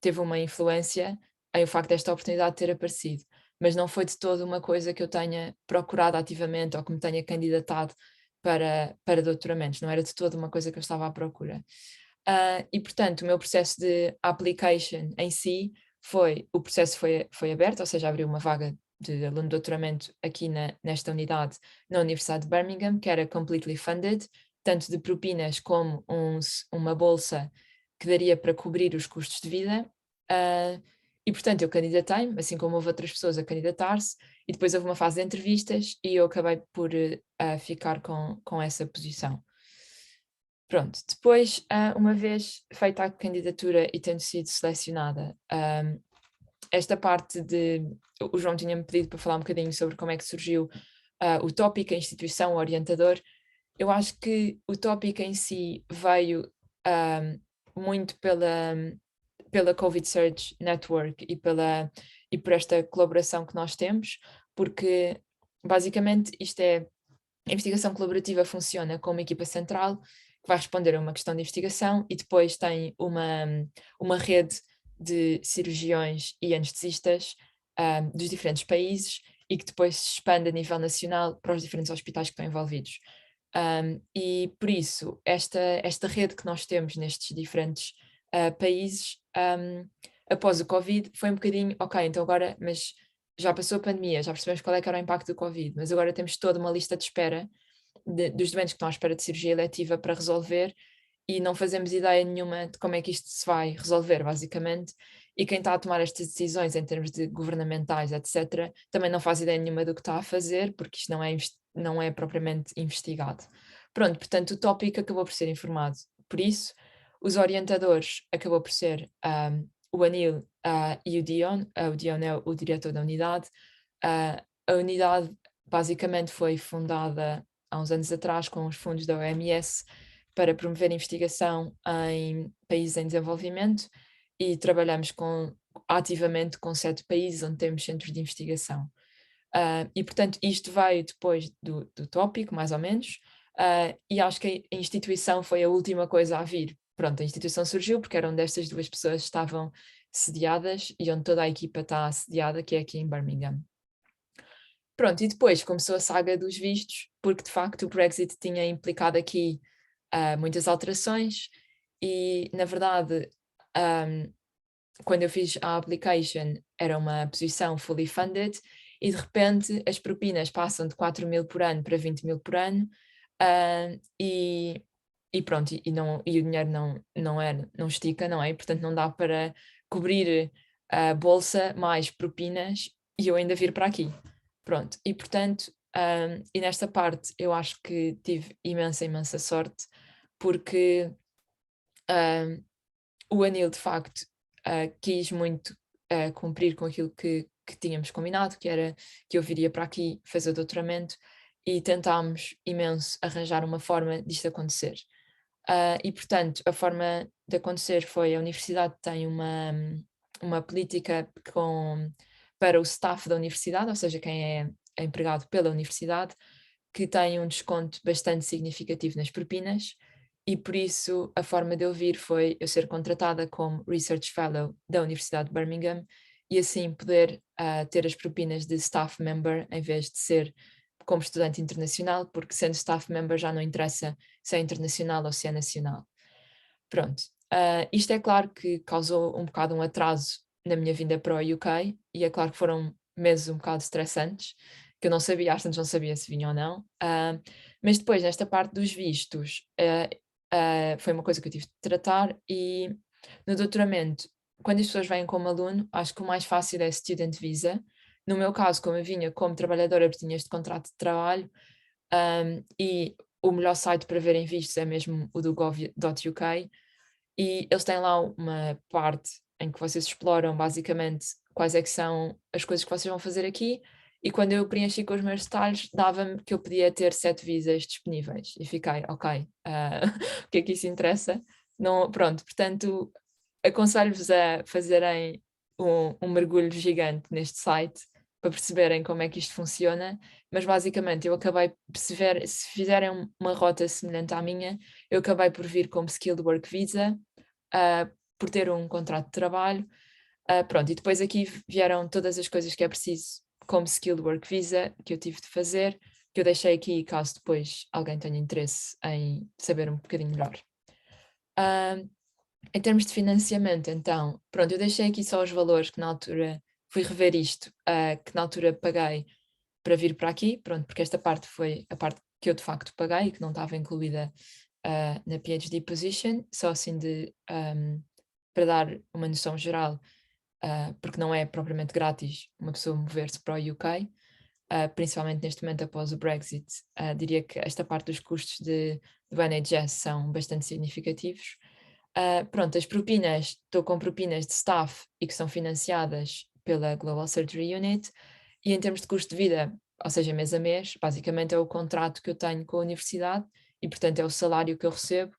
teve uma influência em o facto desta oportunidade ter aparecido. Mas não foi de todo uma coisa que eu tenha procurado ativamente ou que me tenha candidatado para doutoramentos, não era de todo uma coisa que eu estava à procura. E, portanto, o meu processo de application em si o processo foi aberto, ou seja, abriu uma vaga de aluno de doutoramento aqui nesta unidade na Universidade de Birmingham, que era completely funded, tanto de propinas como uma bolsa que daria para cobrir os custos de vida. E, portanto, eu candidatei-me, assim como houve outras pessoas a candidatar-se, e depois houve uma fase de entrevistas e eu acabei por ficar com essa posição. Pronto, depois, uma vez feita a candidatura e tendo sido selecionada, esta parte o João tinha-me pedido para falar um bocadinho sobre como é que surgiu o tópico, a instituição, o orientador. Eu acho que o tópico em si veio muito pela Covid Surge Network e por esta colaboração que nós temos, porque basicamente a investigação colaborativa funciona com uma equipa central que vai responder a uma questão de investigação e depois tem uma rede de cirurgiões e anestesistas dos diferentes países e que depois se expande a nível nacional para os diferentes hospitais que estão envolvidos. E por isso, esta rede que nós temos nestes diferentes países, após o Covid, foi um bocadinho, ok, então agora, mas já passou a pandemia, já percebemos qual é que era o impacto do Covid, mas agora temos toda uma lista de espera dos doentes que estão à espera de cirurgia eletiva para resolver e não fazemos ideia nenhuma de como é que isto se vai resolver, basicamente. E quem está a tomar estas decisões em termos de governamentais, etc., também não faz ideia nenhuma do que está a fazer, porque isto não é propriamente investigado. Pronto, portanto, o tópico acabou por ser informado. Por isso, os orientadores acabou por ser o Anil e o Dion. O Dion é o diretor da unidade. A unidade basicamente foi fundada há uns anos atrás com os fundos da OMS para promover investigação em países em desenvolvimento e trabalhamos ativamente com 7 países onde temos centros de investigação. E, portanto, isto veio depois do tópico, mais ou menos, e acho que a instituição foi a última coisa a vir. Pronto, a instituição surgiu porque era onde estas 2 pessoas estavam sediadas e onde toda a equipa está sediada, que é aqui em Birmingham. Pronto, e depois começou a saga dos vistos, porque de facto o Brexit tinha implicado aqui muitas alterações e, na verdade, quando eu fiz a application era uma posição fully funded e de repente as propinas passam de 4.000 por ano para 20.000 por ano e pronto, e o dinheiro não estica, não é? Portanto não dá para cobrir a bolsa mais propinas e eu ainda vir para aqui. Pronto, e portanto, e nesta parte eu acho que tive imensa sorte, porque o Anil de facto quis muito cumprir com aquilo que tínhamos combinado, que era que eu viria para aqui fazer o doutoramento, e tentámos imenso arranjar uma forma disto acontecer. E, portanto, a forma de acontecer foi: a universidade tem uma política para o staff da universidade, ou seja, quem é empregado pela universidade, que tem um desconto bastante significativo nas propinas, e por isso a forma de eu vir foi eu ser contratada como Research Fellow da Universidade de Birmingham, e assim poder ter as propinas de staff member em vez de ser como estudante internacional, porque sendo staff member já não interessa se é internacional ou se é nacional. Pronto. Isto é claro que causou um bocado um atraso na minha vinda para o UK, e é claro que foram meses um bocado estressantes, que eu não sabia, às tantas não sabia se vinha ou não. Mas depois, nesta parte dos vistos, foi uma coisa que eu tive de tratar, e no doutoramento, quando as pessoas vêm como aluno, acho que o mais fácil é Student Visa. No meu caso, como eu vinha como trabalhadora, porque tinha este contrato de trabalho, e o melhor site para verem vistos é mesmo o do gov.uk, e eles têm lá uma parte em que vocês exploram basicamente quais é que são as coisas que vocês vão fazer aqui, e quando eu preenchi com os meus detalhes, dava-me que eu podia ter 7 visas disponíveis, e fiquei, ok, o que é que isso interessa? Não, pronto, portanto, aconselho-vos a fazerem um mergulho gigante neste site para perceberem como é que isto funciona, mas basicamente eu acabei, se fizerem uma rota semelhante à minha, eu acabei por vir como Skilled Work Visa, por ter um contrato de trabalho, pronto, e depois aqui vieram todas as coisas que é preciso como Skilled Work Visa, que eu tive de fazer, que eu deixei aqui caso depois alguém tenha interesse em saber um bocadinho melhor. Em termos de financiamento, então, pronto, eu deixei aqui só os valores que na altura, fui rever isto, que na altura paguei para vir para aqui, pronto, porque esta parte foi a parte que eu de facto paguei e que não estava incluída na PhD position, só assim para dar uma noção geral, porque não é propriamente grátis uma pessoa mover-se para o UK, principalmente neste momento após o Brexit. Diria que esta parte dos custos do NHS são bastante significativos. Pronto, as propinas, estou com propinas de staff e que são financiadas pela Global Surgery Unit, e em termos de custo de vida, ou seja, mês a mês, basicamente é o contrato que eu tenho com a universidade, e portanto é o salário que eu recebo,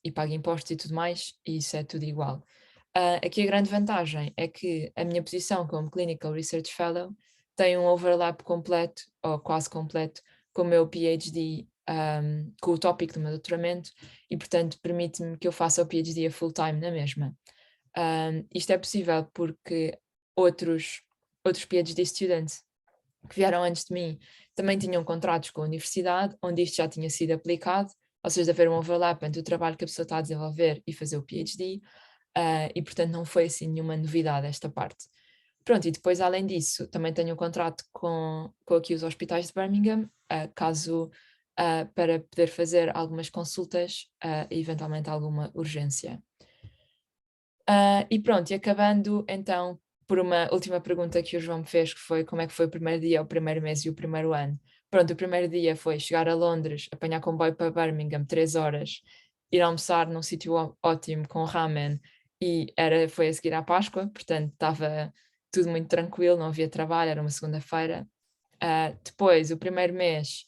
e pago impostos e tudo mais, e isso é tudo igual. Aqui a grande vantagem é que a minha posição como Clinical Research Fellow tem um overlap completo, ou quase completo, com o meu PhD, com o tópico do meu doutoramento, e portanto permite-me que eu faça o PhD a full time na mesma. Isto é possível porque outros PhD students que vieram antes de mim também tinham contratos com a universidade, onde isto já tinha sido aplicado, ou seja, de haver um overlap entre o trabalho que a pessoa está a desenvolver e fazer o PhD, e portanto não foi assim nenhuma novidade esta parte. Pronto, e depois além disso também tenho um contrato com aqui os hospitais de Birmingham, para poder fazer algumas consultas e eventualmente alguma urgência. E pronto, e acabando então por uma última pergunta que o João me fez, que foi como é que foi o primeiro dia, o primeiro mês e o primeiro ano. Pronto, o primeiro dia foi chegar a Londres, apanhar comboio para Birmingham, 3 horas, ir almoçar num sítio ótimo com ramen, e foi a seguir à Páscoa, portanto estava tudo muito tranquilo, não havia trabalho, era uma segunda-feira. Depois, o primeiro mês,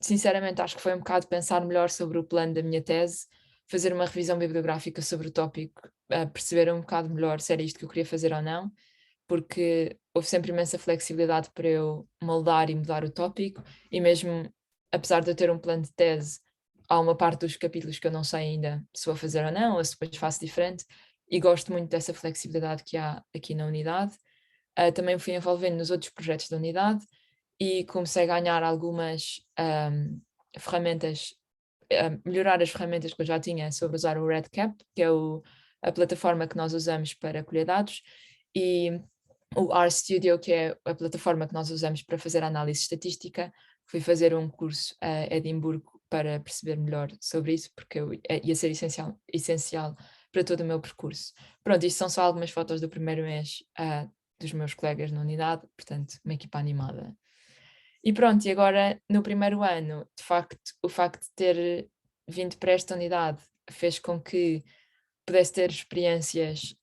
sinceramente acho que foi um bocado pensar melhor sobre o plano da minha tese, fazer uma revisão bibliográfica sobre o tópico, perceber um bocado melhor se era isto que eu queria fazer ou não, porque houve sempre imensa flexibilidade para eu moldar e mudar o tópico, e mesmo apesar de eu ter um plano de tese, há uma parte dos capítulos que eu não sei ainda se vou fazer ou não, ou se depois faço diferente, e gosto muito dessa flexibilidade que há aqui na unidade. Também fui envolvendo nos outros projetos da unidade e comecei a ganhar algumas ferramentas, melhorar as ferramentas que eu já tinha sobre usar o REDCap, que é a plataforma que nós usamos para colher dados, e o RStudio, que é a plataforma que nós usamos para fazer análise estatística. Fui fazer um curso a Edimburgo para perceber melhor sobre isso, porque ia ser essencial para todo o meu percurso. Pronto, isto são só algumas fotos do primeiro mês dos meus colegas na unidade, portanto, uma equipa animada. E pronto, e agora no primeiro ano, de facto, o facto de ter vindo para esta unidade fez com que pudesse ter experiências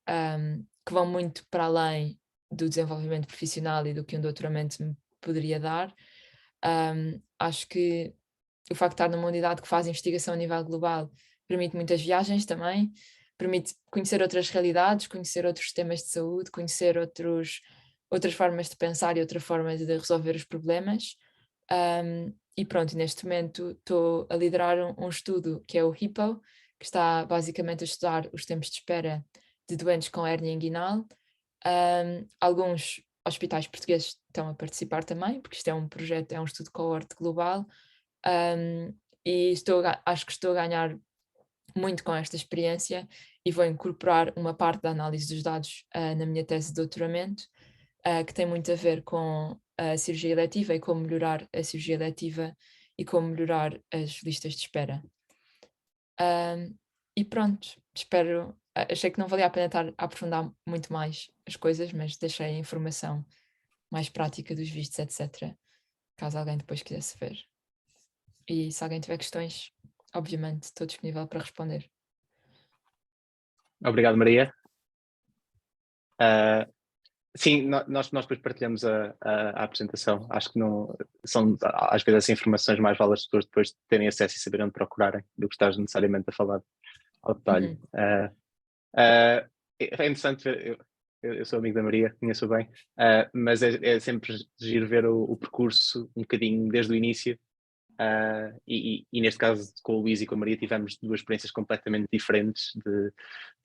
que vão muito para além do desenvolvimento profissional e do que um doutoramento me poderia dar. Acho que o facto de estar numa unidade que faz investigação a nível global permite muitas viagens também, permite conhecer outras realidades, conhecer outros sistemas de saúde, conhecer outras formas de pensar e outra forma de resolver os problemas. E pronto, neste momento estou a liderar um estudo que é o HIPPO, que está basicamente a estudar os tempos de espera de doentes com hérnia inguinal. Alguns hospitais portugueses estão a participar também, porque isto é um projeto, é um estudo de coorte global, e acho que estou a ganhar muito com esta experiência e vou incorporar uma parte da análise dos dados na minha tese de doutoramento, que tem muito a ver com a cirurgia eletiva e como melhorar a cirurgia eletiva e como melhorar as listas de espera. E pronto, achei que não valia a pena estar a aprofundar muito mais as coisas, mas deixei a informação mais prática dos vistos, etc., caso alguém depois quisesse ver. E se alguém tiver questões, obviamente estou disponível para responder. Obrigado, Maria. Sim, nós depois partilhamos a apresentação. Acho que não são, às vezes, essas informações mais valem as pessoas depois terem acesso e saberem onde procurarem do que estás necessariamente a falar ao detalhe. É interessante ver, eu sou amigo da Maria, conheço bem, mas é sempre giro ver o percurso um bocadinho desde o início. E neste caso com o Luís e com a Maria tivemos duas experiências completamente diferentes,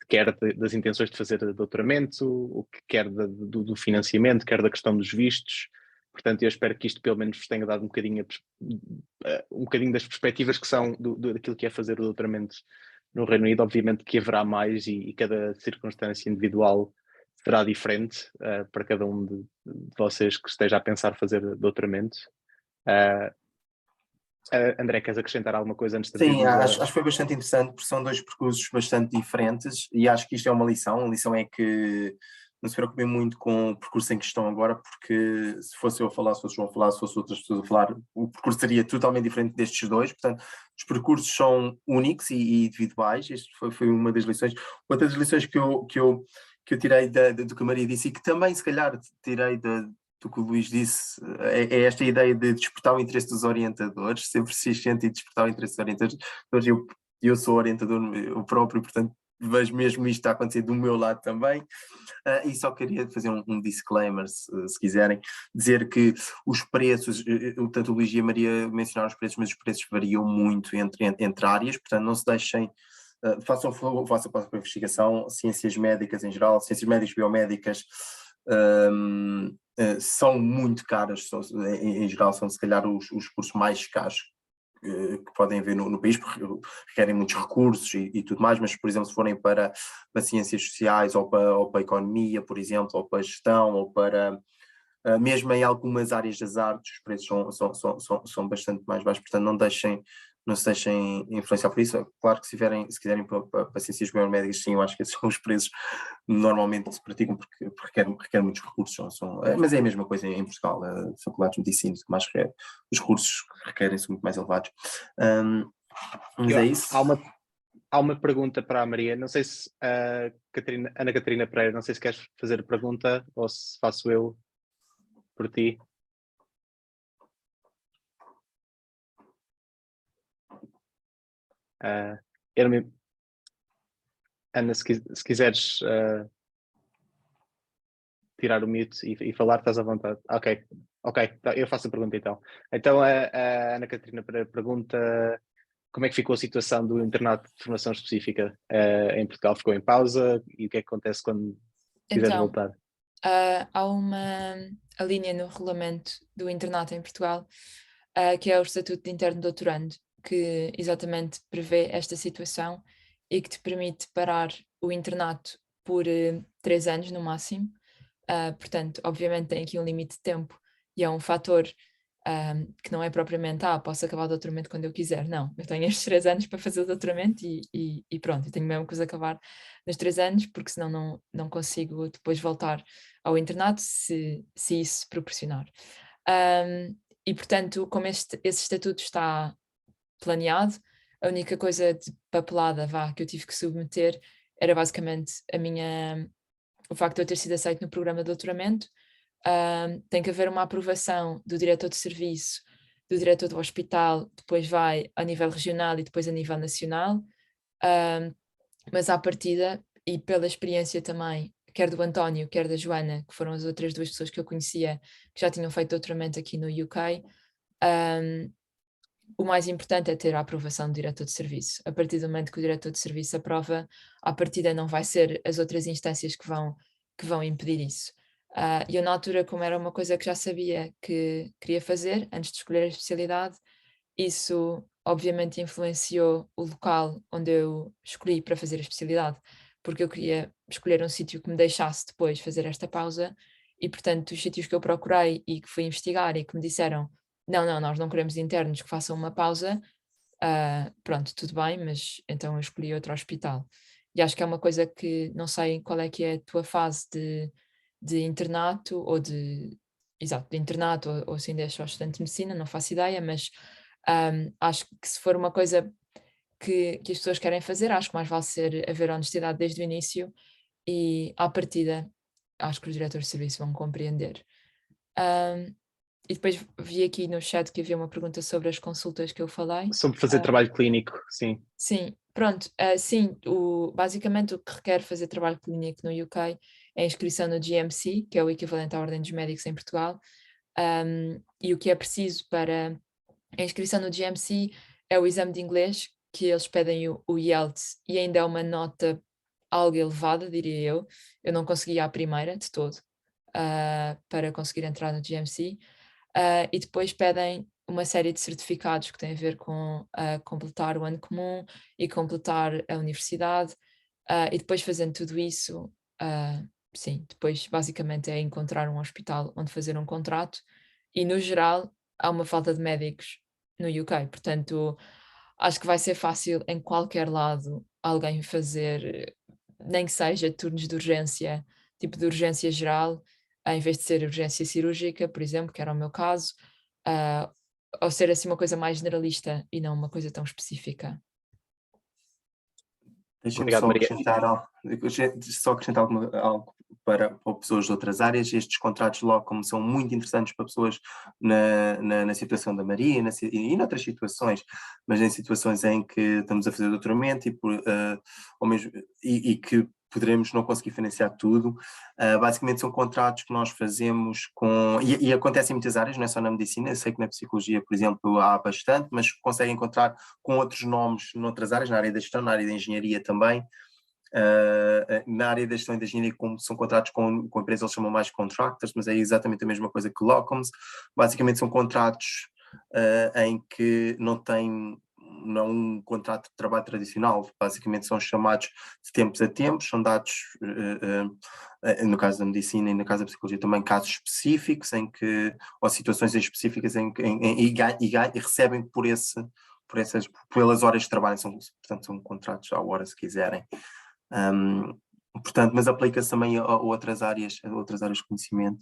quer das intenções de fazer doutoramento, quer do financiamento, quer da questão dos vistos. Portanto, eu espero que isto pelo menos vos tenha dado um bocadinho das perspectivas que são daquilo que é fazer o doutoramento no Reino Unido. Obviamente que haverá mais e cada circunstância individual será diferente para cada um de vocês que esteja a pensar fazer doutoramento. André, queres acrescentar alguma coisa antes de Sim, acho que foi bastante interessante, porque são dois percursos bastante diferentes e acho que isto é uma lição. A lição é que não se preocupem muito com o percurso em que estão agora, porque se fosse eu a falar, se fosse o João a falar, se fosse outras pessoas a falar, o percurso seria totalmente diferente destes dois. Portanto, os percursos são únicos e individuais. Isto foi uma das lições. Outra das lições que eu tirei do que a Maria disse e que também, se calhar, tirei do que o Luís disse, é esta ideia de despertar o interesse dos orientadores, ser persistente e despertar o interesse dos orientadores. Eu sou orientador eu próprio, portanto vejo mesmo isto a acontecer do meu lado também, e só queria fazer um disclaimer, se quiserem, dizer que os preços, tanto o Luís e a Maria mencionaram os preços, mas os preços variam muito entre áreas, portanto não se deixem, façam a vossa própria investigação, ciências médicas em geral, ciências médicas, biomédicas, são muito caras, em geral são se calhar os cursos mais caros que podem haver no país, porque requerem muitos recursos e tudo mais, mas por exemplo se forem para ciências sociais ou para a economia, por exemplo, ou para a gestão, ou para mesmo em algumas áreas das artes, os preços são bastante mais baixos, portanto não se deixem influenciar por isso. Claro que se quiserem para ciências biomédicas, sim, eu acho que esses são os preços normalmente se praticam porque requerem muitos recursos, mas é a mesma coisa em Portugal, faculdades de medicina, mas os recursos que requerem são muito mais elevados. Mas é isso. Há uma pergunta para a Maria, não sei se Ana Catarina Pereira, não sei se queres fazer a pergunta ou se faço eu por ti. Ana, se quiseres tirar o mute e falar, estás à vontade. Ok, eu faço a pergunta então. Então a Ana Catarina pergunta como é que ficou a situação do internato de formação específica em Portugal? Ficou em pausa? E o que é que acontece quando quiseres voltar? Há uma linha no regulamento do internato em Portugal, que é o Estatuto de Interno Doutorando, que exatamente prevê esta situação e que te permite parar o internato por 3 anos no máximo. Portanto, obviamente tem aqui um limite de tempo e é um fator que não é propriamente, posso acabar o doutoramento quando eu quiser. Não, eu tenho estes 3 anos para fazer o doutoramento e pronto, eu tenho mesmo que os acabar nos 3 anos, porque senão não consigo depois voltar ao internato se isso se proporcionar. E portanto, como esse estatuto está planeado, a única coisa de papelada que eu tive que submeter era basicamente o facto de eu ter sido aceito no programa de doutoramento. Tem que haver uma aprovação do diretor de serviço, do diretor do hospital, depois vai a nível regional e depois a nível nacional. Mas à partida, e pela experiência também, quer do António, quer da Joana, que foram as outras duas pessoas que eu conhecia, que já tinham feito doutoramento aqui no UK, o mais importante é ter a aprovação do diretor de serviço. A partir do momento que o diretor de serviço aprova, à partida não vai ser as outras instâncias que vão impedir isso. E eu na altura, como era uma coisa que já sabia que queria fazer, antes de escolher a especialidade, isso obviamente influenciou o local onde eu escolhi para fazer a especialidade, porque eu queria escolher um sítio que me deixasse depois fazer esta pausa, e portanto os sítios que eu procurei e que fui investigar e que me disseram não, nós não queremos internos que façam uma pausa, pronto, tudo bem, mas então eu escolhi outro hospital. E acho que é uma coisa que, não sei qual é que é a tua fase de internato, ou de internato, ou se ainda és só estudante de medicina, não faço ideia, mas acho que se for uma coisa que as pessoas querem fazer, acho que mais vale haver honestidade desde o início, e à partida acho que os diretores de serviço vão compreender. E depois vi aqui no chat que havia uma pergunta sobre as consultas que eu falei. Sobre fazer trabalho clínico, sim. Sim, pronto. Sim, basicamente o que requer fazer trabalho clínico no UK é a inscrição no GMC, que é o equivalente à Ordem dos Médicos em Portugal. E o que é preciso para a inscrição no GMC é o exame de inglês, que eles pedem o IELTS, e ainda é uma nota algo elevada, diria eu. Eu não consegui à primeira de todo, para conseguir entrar no GMC. E depois pedem uma série de certificados que têm a ver com completar o ano comum e completar a universidade, e depois fazendo tudo isso, sim, depois basicamente é encontrar um hospital onde fazer um contrato, e no geral há uma falta de médicos no UK, portanto acho que vai ser fácil em qualquer lado alguém fazer, nem que seja turnos de urgência, tipo de urgência geral, em vez de ser urgência cirúrgica, por exemplo, que era o meu caso, ou ser assim uma coisa mais generalista e não uma coisa tão específica. Deixa-me Obrigado, só Maria. acrescentar algo para pessoas de outras áreas. Estes contratos logo, como são muito interessantes para pessoas na situação da Maria e noutras situações, mas em situações em que estamos a fazer doutoramento e que poderemos não conseguir financiar tudo. Basicamente são contratos que nós fazemos e acontece em muitas áreas, não é só na medicina. Eu sei que na psicologia, por exemplo, há bastante, mas conseguem encontrar com outros nomes noutras áreas, na área da gestão, na área da engenharia também. Na área da gestão e da engenharia, como são contratos com empresas, eles chamam mais contractors, mas é exatamente a mesma coisa que locums. Basicamente são contratos em que não um contrato de trabalho tradicional, basicamente são chamados de tempos a tempos, são dados, no caso da medicina e no caso da psicologia também, casos específicos ou situações específicas e recebem pelas horas de trabalho, portanto são contratos à hora se quiserem. Portanto, mas aplica-se também a outras áreas de conhecimento.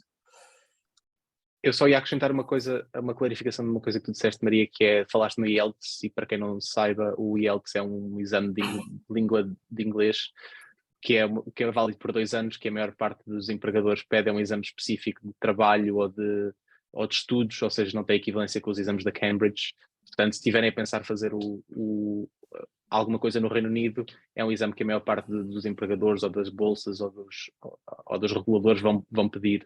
Eu só ia acrescentar uma clarificação de uma coisa que tu disseste, Maria, que é, falaste no IELTS, e para quem não saiba, o IELTS é um exame de língua de inglês que é válido por 2 anos, que a maior parte dos empregadores pedem um exame específico de trabalho ou de estudos, ou seja, não tem equivalência com os exames da Cambridge. Portanto, se estiverem a pensar fazer alguma coisa no Reino Unido, é um exame que a maior parte dos empregadores ou das bolsas ou dos reguladores vão pedir.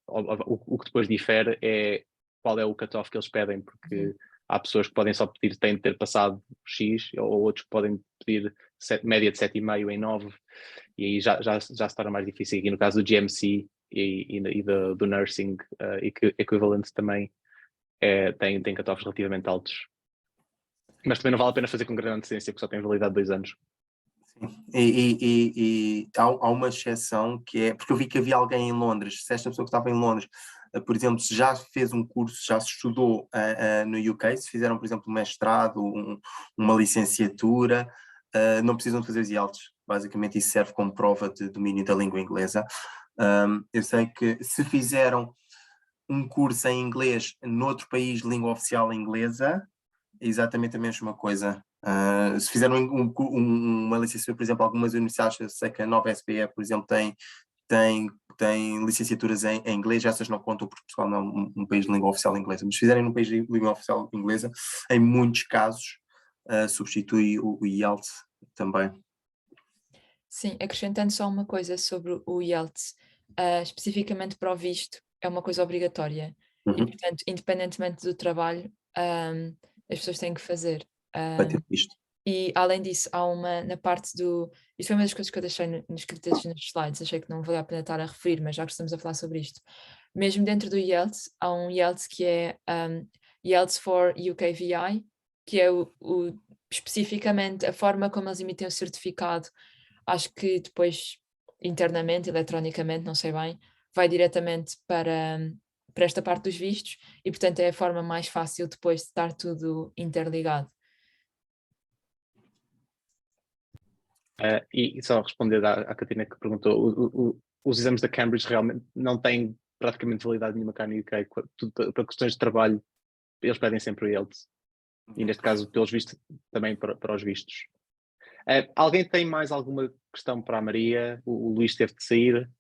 O que depois difere é qual é o cut-off que eles pedem, porque há pessoas que podem só pedir, têm de ter passado X, ou outros que podem pedir média de 7,5 em 9, e aí já se torna mais difícil. Aqui no caso do GMC e do nursing, equivalente também tem cut-offs relativamente altos. Mas também não vale a pena fazer com grande antecedência, porque só tem validade de 2 anos. E há uma exceção que é, porque eu vi que havia alguém em Londres, se esta pessoa que estava em Londres, por exemplo, se já fez um curso, já se estudou no UK, se fizeram, por exemplo, um mestrado, uma licenciatura, não precisam de fazer os IELTS. Basicamente isso serve como prova de domínio da língua inglesa. Eu sei que se fizeram um curso em inglês noutro país de língua oficial inglesa, é exatamente a mesma coisa. Se fizeram uma licenciatura, por exemplo, algumas universidades, eu sei que a Nova SBE, por exemplo, tem licenciaturas em inglês, essas não contam porque Portugal não é um país de língua oficial inglesa, mas se fizerem num país de língua oficial inglesa, em muitos casos, substitui o IELTS também. Sim, acrescentando só uma coisa sobre o IELTS, especificamente para o visto, é uma coisa obrigatória. E, portanto, independentemente do trabalho, as pessoas têm que fazer. Vai ter visto. E, além disso, há na parte do... Isto foi uma das coisas que eu deixei escritas nos slides, achei que não valia a pena estar a referir, mas já que estamos a falar sobre isto. Mesmo dentro do IELTS, há um IELTS que é IELTS for UKVI, que é especificamente a forma como eles emitem o certificado. Acho que depois, internamente, eletronicamente, não sei bem, vai diretamente para esta parte dos vistos e, portanto, é a forma mais fácil depois de estar tudo interligado. E só responder à Catarina que perguntou, os exames da Cambridge realmente não têm praticamente validade nenhuma cá no UK, para questões de trabalho eles pedem sempre o IELTS, e neste caso pelos vistos também para os vistos. Alguém tem mais alguma questão para a Maria? O Luís teve de sair,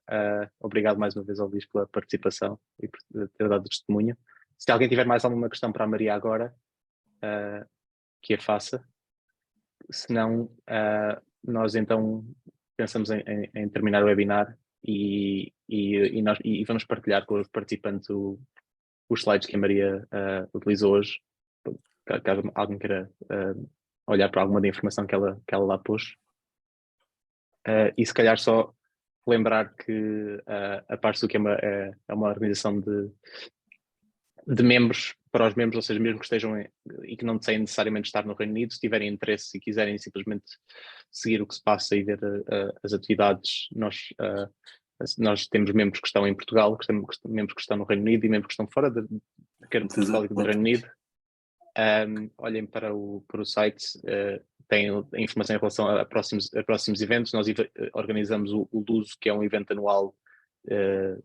obrigado mais uma vez ao Luís pela participação e por ter dado testemunho. Se alguém tiver mais alguma questão para a Maria agora, que a faça, se não, nós então pensamos em terminar o webinar e vamos partilhar com os participantes os slides que a Maria utilizou hoje, caso alguém queira olhar para alguma da informação que ela lá pôs. E se calhar só lembrar que a Parsuk é uma organização de membros, para os membros, ou seja, mesmo que estejam e que não têm necessariamente estar no Reino Unido, se tiverem interesse e quiserem simplesmente seguir o que se passa e ver as atividades, nós temos membros que estão em Portugal, membros que estão no Reino Unido e membros que estão fora quer de Portugal e do Reino Unido. Olhem para o site, tem a informação em relação a próximos eventos. Nós organizamos o LUSO, que é um evento anual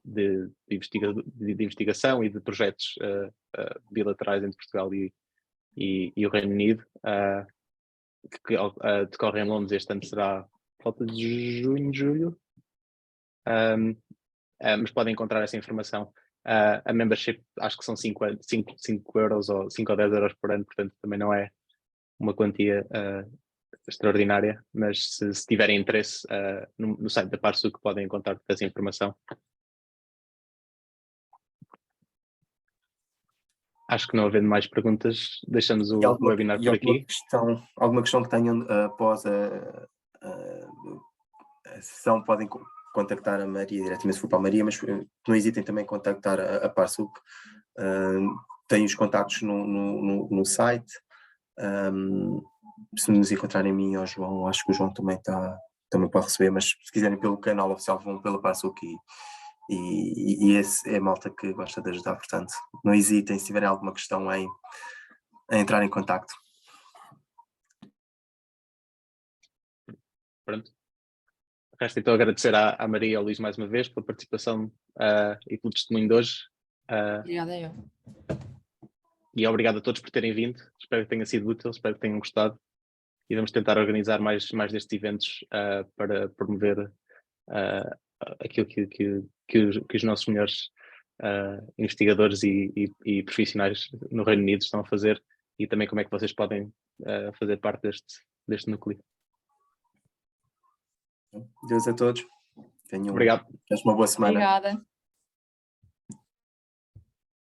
de investigação e de projetos bilaterais entre Portugal e o Reino Unido, que decorre em Londres. Este ano será falta de junho, julho, mas podem encontrar essa informação. A membership acho que são 5 euros ou 5 ou 10 euros por ano, portanto também não é uma quantia extraordinária, mas se tiverem interesse no site da Parsuk podem encontrar toda essa informação. Acho que não havendo mais perguntas, deixamos o webinar por aqui. Alguma questão que tenham após a sessão, podem contactar a Maria diretamente, se for para a Maria, mas não hesitem também em contactar a Parsuk. Tem os contactos no site. Se nos encontrarem a mim ou ao João, acho que o João também pode receber, mas se quiserem pelo canal oficial, vão pela Parsuk e esse é a malta que gosta de ajudar, portanto não hesitem, se tiverem alguma questão, em entrar em contacto. Pronto. Resta então agradecer à Maria e ao Luís mais uma vez pela participação e pelo testemunho de hoje. Obrigada eu. E obrigado a todos por terem vindo. Espero que tenha sido útil, espero que tenham gostado. E vamos tentar organizar mais destes eventos para promover aquilo que os nossos melhores investigadores e profissionais no Reino Unido estão a fazer, e também como é que vocês podem fazer parte deste núcleo. Deus a todos. Tenham Obrigado. uma boa semana. Obrigada.